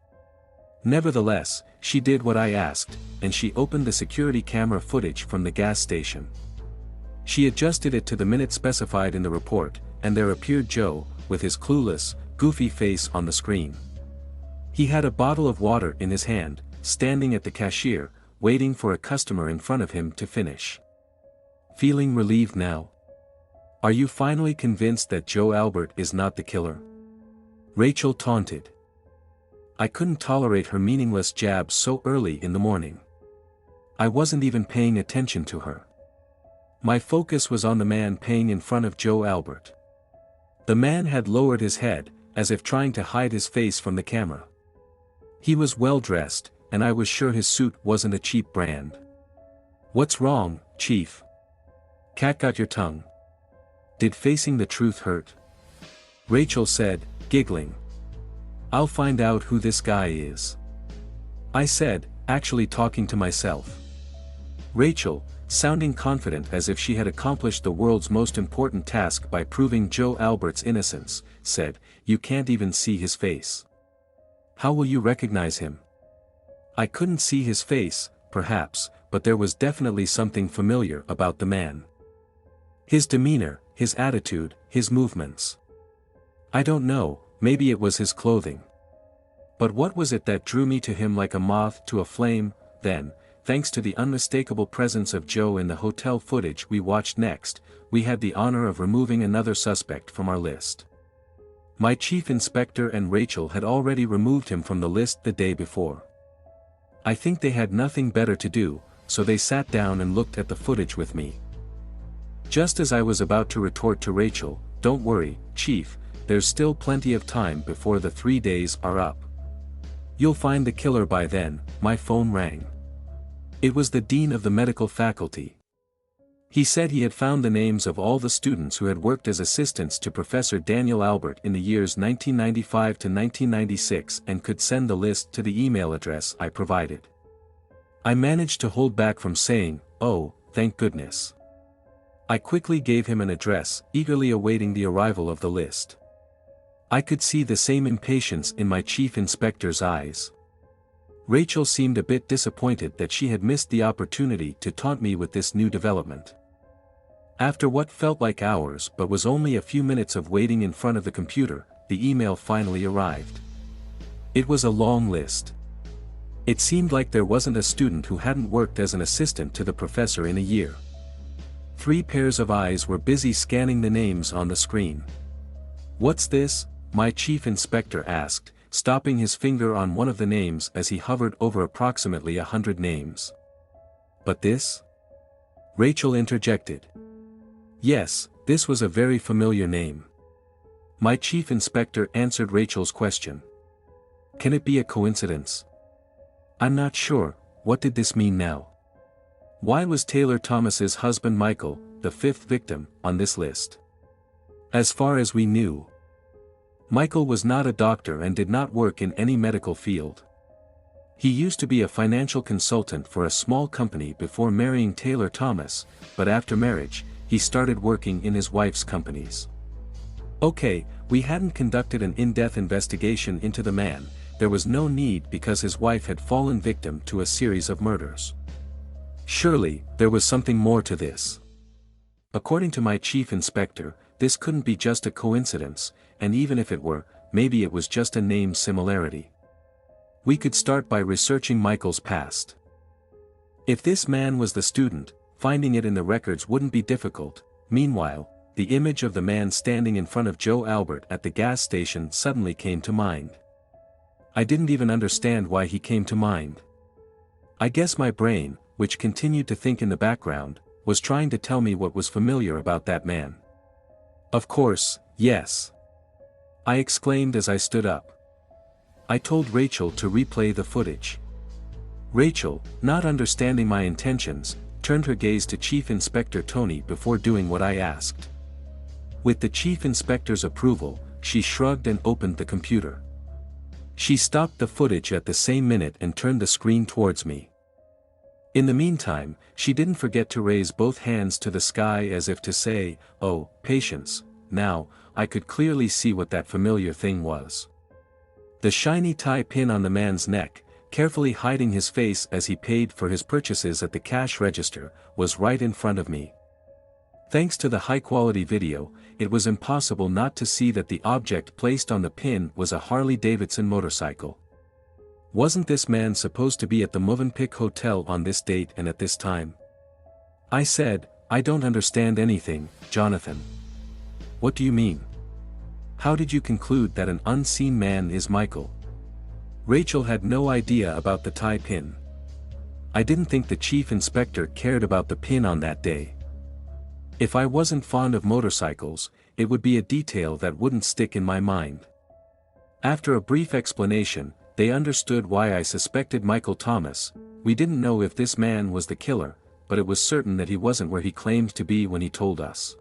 Nevertheless, She did what I asked, and she opened the security camera footage from the gas station. She adjusted it to the minute specified in the report, and there appeared Joe, with his clueless, goofy face on the screen. He had a bottle of water in his hand, standing at the cashier, waiting for a customer in front of him to finish. Feeling relieved now? Are you finally convinced that Joe Albert is not the killer? Rachel taunted. I couldn't tolerate her meaningless jabs so early in the morning. I wasn't even paying attention to her. My focus was on the man paying in front of Joe Albert. The man had lowered his head, as if trying to hide his face from the camera. He was well dressed, and I was sure his suit wasn't a cheap brand. What's wrong, Chief? Cat got your tongue? Did facing the truth hurt? Rachel said, giggling. I'll find out who this guy is. I said, actually talking to myself. Rachel, sounding confident as if she had accomplished the world's most important task by proving Joe Albert's innocence, said, you can't even see his face. How will you recognize him? I couldn't see his face, perhaps, but there was definitely something familiar about the man. His demeanor, his attitude, his movements. I don't know, maybe it was his clothing. But what was it that drew me to him like a moth to a flame? Then, thanks to the unmistakable presence of Joe in the hotel footage we watched next, we had the honor of removing another suspect from our list. My chief inspector and Rachel had already removed him from the list the day before. I think they had nothing better to do, so they sat down and looked at the footage with me. Just as I was about to retort to Rachel, don't worry, Chief, there's still plenty of time before the 3 days are up. You'll find the killer by then, my phone rang. It was the dean of the medical faculty. He said he had found the names of all the students who had worked as assistants to Professor Daniel Albert in the years 1995 to 1996 and could send the list to the email address I provided. I managed to hold back from saying, oh, thank goodness. I quickly gave him an address, eagerly awaiting the arrival of the list. I could see the same impatience in my chief inspector's eyes. Rachel seemed a bit disappointed that she had missed the opportunity to taunt me with this new development. After what felt like hours but was only a few minutes of waiting in front of the computer, the email finally arrived. It was a long list. It seemed like there wasn't a student who hadn't worked as an assistant to the professor in a year. 3 pairs of eyes were busy scanning the names on the screen. What's this? My chief inspector asked, stopping his finger on one of the names as he hovered over approximately 100 names. But this? Rachel interjected. Yes, this was a very familiar name. My chief inspector answered Rachel's question. Can it be a coincidence? I'm not sure, what did this mean now? Why was Taylor Thomas's husband Michael, the 5th victim, on this list? As far as we knew, Michael was not a doctor and did not work in any medical field. He used to be a financial consultant for a small company before marrying Taylor Thomas, but after marriage, he started working in his wife's companies. Okay, we hadn't conducted an in-depth investigation into the man, there was no need because his wife had fallen victim to a series of murders. Surely, there was something more to this. According to my chief inspector, this couldn't be just a coincidence, and even if it were, maybe it was just a name similarity. We could start by researching Michael's past. If this man was the student, finding it in the records wouldn't be difficult. Meanwhile, the image of the man standing in front of Joe Albert at the gas station suddenly came to mind. I didn't even understand why he came to mind. I guess my brain, which continued to think in the background, was trying to tell me what was familiar about that man. Of course, yes. I exclaimed as I stood up. I told Rachel to replay the footage. Rachel, not understanding my intentions, turned her gaze to Chief Inspector Tony before doing what I asked. With the Chief Inspector's approval, she shrugged and opened the computer. She stopped the footage at the same minute and turned the screen towards me. In the meantime, she didn't forget to raise both hands to the sky as if to say, oh, patience. Now, I could clearly see what that familiar thing was. The shiny tie pin on the man's neck, carefully hiding his face as he paid for his purchases at the cash register, was right in front of me. Thanks to the high-quality video, it was impossible not to see that the object placed on the pin was a Harley-Davidson motorcycle. Wasn't this man supposed to be at the Mövenpick Hotel on this date and at this time? I said, I don't understand anything, Jonathan. What do you mean? How did you conclude that an unseen man is Michael? Rachel had no idea about the tie pin. I didn't think the chief inspector cared about the pin on that day. If I wasn't fond of motorcycles, it would be a detail that wouldn't stick in my mind. After a brief explanation, they understood why I suspected Michael Thomas. We didn't know if this man was the killer, but it was certain that he wasn't where he claimed to be when he told us.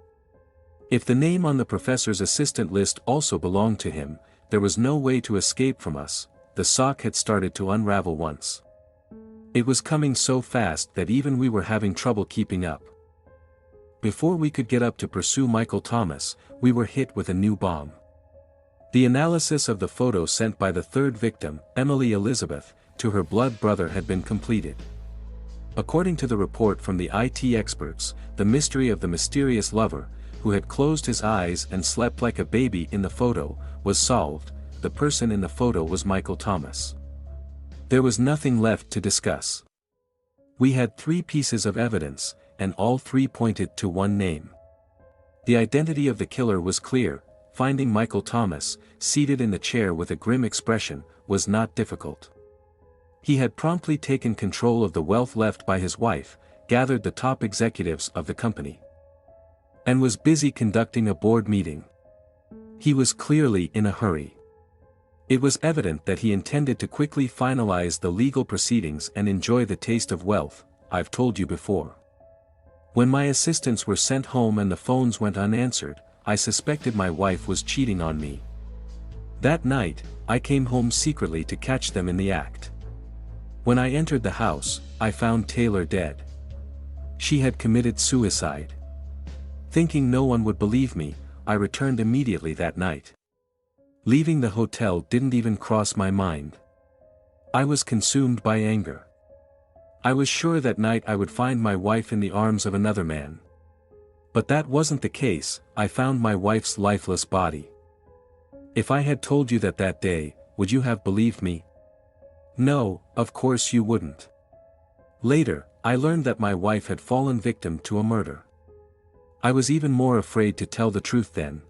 If the name on the professor's assistant list also belonged to him, there was no way to escape from us. The sock had started to unravel once. It was coming so fast that even we were having trouble keeping up. Before we could get up to pursue Michael Thomas, we were hit with a new bomb. The analysis of the photo sent by the third victim, Emily Elizabeth, to her blood brother had been completed. According to the report from the IT experts, the mystery of the mysterious lover, who had closed his eyes and slept like a baby in the photo, was solved. The person in the photo was Michael Thomas. There was nothing left to discuss. We had 3 pieces of evidence, and all 3 pointed to one name. The identity of the killer was clear. Finding Michael Thomas, seated in the chair with a grim expression, was not difficult. He had promptly taken control of the wealth left by his wife, gathered the top executives of the company, and was busy conducting a board meeting. He was clearly in a hurry. It was evident that he intended to quickly finalize the legal proceedings and enjoy the taste of wealth. I've told you before. When my assistants were sent home and the phones went unanswered, I suspected my wife was cheating on me. That night, I came home secretly to catch them in the act. When I entered the house, I found Taylor dead. She had committed suicide. Thinking no one would believe me, I returned immediately that night. Leaving the hotel didn't even cross my mind. I was consumed by anger. I was sure that night I would find my wife in the arms of another man. But that wasn't the case. I found my wife's lifeless body. If I had told you that day, would you have believed me? No, of course you wouldn't. Later, I learned that my wife had fallen victim to a murder. I was even more afraid to tell the truth then.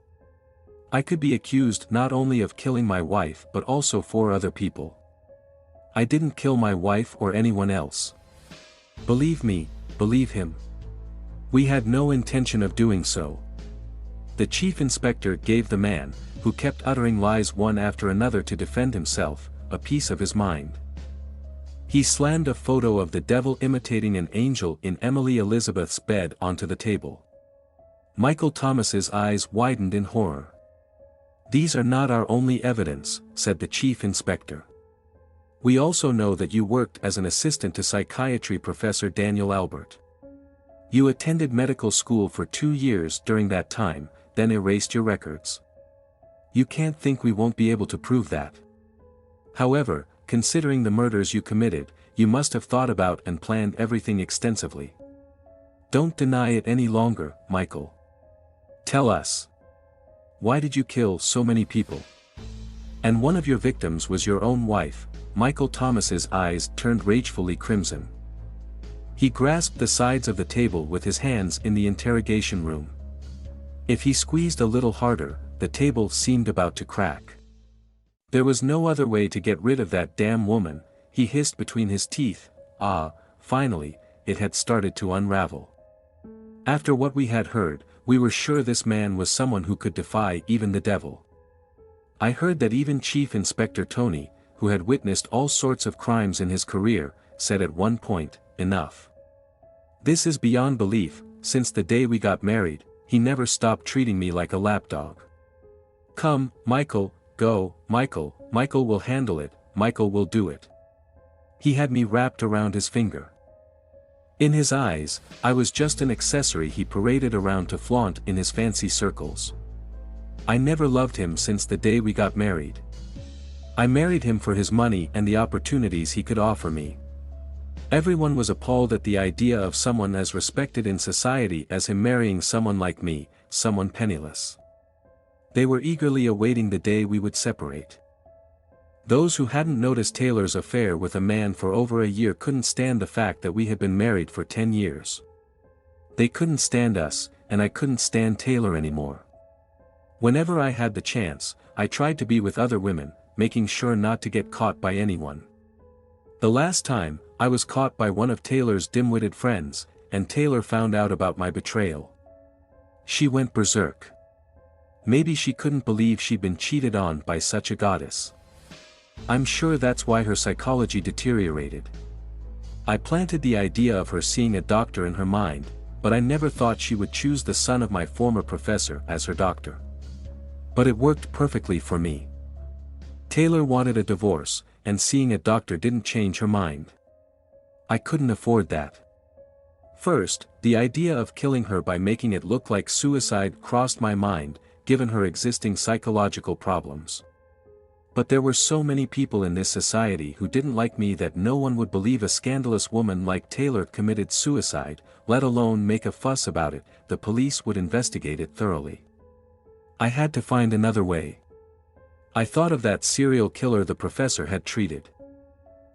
I could be accused not only of killing my wife but also 4 other people. I didn't kill my wife or anyone else. Believe me, believe him. We had no intention of doing so. The chief inspector gave the man, who kept uttering lies one after another to defend himself, a piece of his mind. He slammed a photo of the devil imitating an angel in Emily Elizabeth's bed onto the table. Michael Thomas's eyes widened in horror. These are not our only evidence, said the chief inspector. We also know that you worked as an assistant to psychiatry professor Daniel Albert. You attended medical school for 2 years during that time, then erased your records. You can't think we won't be able to prove that. However, considering the murders you committed, you must have thought about and planned everything extensively. Don't deny it any longer, Michael. Tell us. Why did you kill so many people? And one of your victims was your own wife. Michael Thomas's eyes turned ragefully crimson. He grasped the sides of the table with his hands in the interrogation room. If he squeezed a little harder, the table seemed about to crack. There was no other way to get rid of that damn woman, he hissed between his teeth. Finally, it had started to unravel. After what we had heard, we were sure this man was someone who could defy even the devil. I heard that even Chief Inspector Tony, who had witnessed all sorts of crimes in his career, said at one point, enough. This is beyond belief. Since the day we got married, he never stopped treating me like a lapdog. Come, Michael, go, Michael will handle it, Michael will do it. He had me wrapped around his finger. In his eyes, I was just an accessory he paraded around to flaunt in his fancy circles. I never loved him since the day we got married. I married him for his money and the opportunities he could offer me. Everyone was appalled at the idea of someone as respected in society as him marrying someone like me, someone penniless. They were eagerly awaiting the day we would separate. Those who hadn't noticed Taylor's affair with a man for over a year couldn't stand the fact that we had been married for 10 years. They couldn't stand us, and I couldn't stand Taylor anymore. Whenever I had the chance, I tried to be with other women, making sure not to get caught by anyone. The last time, I was caught by one of Taylor's dim-witted friends, and Taylor found out about my betrayal. She went berserk. Maybe she couldn't believe she'd been cheated on by such a goddess. I'm sure that's why her psychology deteriorated. I planted the idea of her seeing a doctor in her mind, but I never thought she would choose the son of my former professor as her doctor. But it worked perfectly for me. Taylor wanted a divorce, and seeing a doctor didn't change her mind. I couldn't afford that. First, the idea of killing her by making it look like suicide crossed my mind, given her existing psychological problems. But there were so many people in this society who didn't like me that no one would believe a scandalous woman like Taylor committed suicide, let alone make a fuss about it. The police would investigate it thoroughly. I had to find another way. I thought of that serial killer the professor had treated.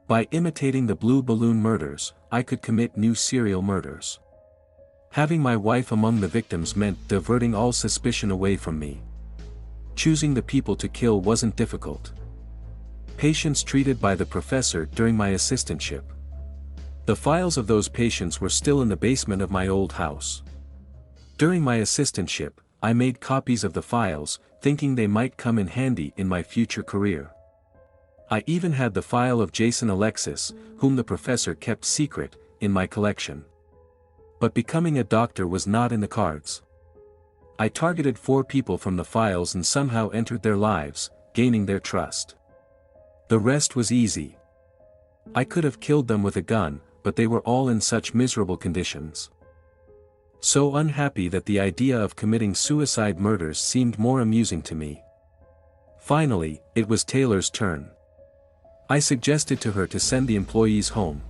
By imitating the Blue Balloon murders, I could commit new serial murders. Having my wife among the victims meant diverting all suspicion away from me. Choosing the people to kill wasn't difficult. Patients treated by the professor during my assistantship. The files of those patients were still in the basement of my old house. During my assistantship, I made copies of the files, thinking they might come in handy in my future career. I even had the file of Jason Alexis, whom the professor kept secret, in my collection. But becoming a doctor was not in the cards. I targeted 4 people from the files and somehow entered their lives, gaining their trust. The rest was easy. I could have killed them with a gun, but they were all in such miserable conditions. So unhappy that the idea of committing suicide murders seemed more amusing to me. Finally, it was Taylor's turn. I suggested to her to send the employees home.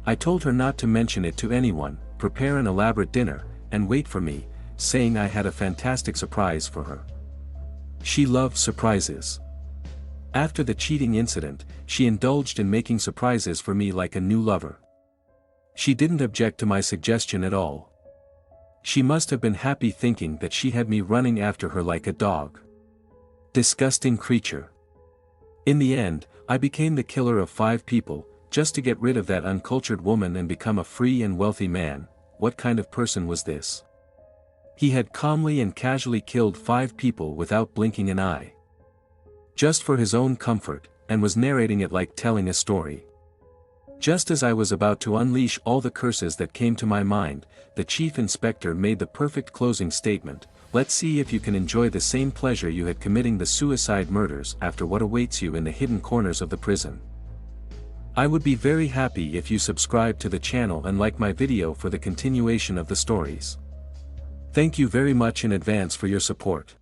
I told her not to mention it to anyone, prepare an elaborate dinner, and wait for me, saying I had a fantastic surprise for her. She loved surprises. After the cheating incident, she indulged in making surprises for me like a new lover. She didn't object to my suggestion at all. She must have been happy thinking that she had me running after her like a dog. Disgusting creature. In the end, I became the killer of 5 people, just to get rid of that uncultured woman and become a free and wealthy man. What kind of person was this? He had calmly and casually killed 5 people without blinking an eye. Just for his own comfort, and was narrating it like telling a story. Just as I was about to unleash all the curses that came to my mind, the chief inspector made the perfect closing statement: "Let's see if you can enjoy the same pleasure you had committing the suicide murders after what awaits you in the hidden corners of the prison." I would be very happy if you subscribe to the channel and like my video for the continuation of the stories. Thank you very much in advance for your support.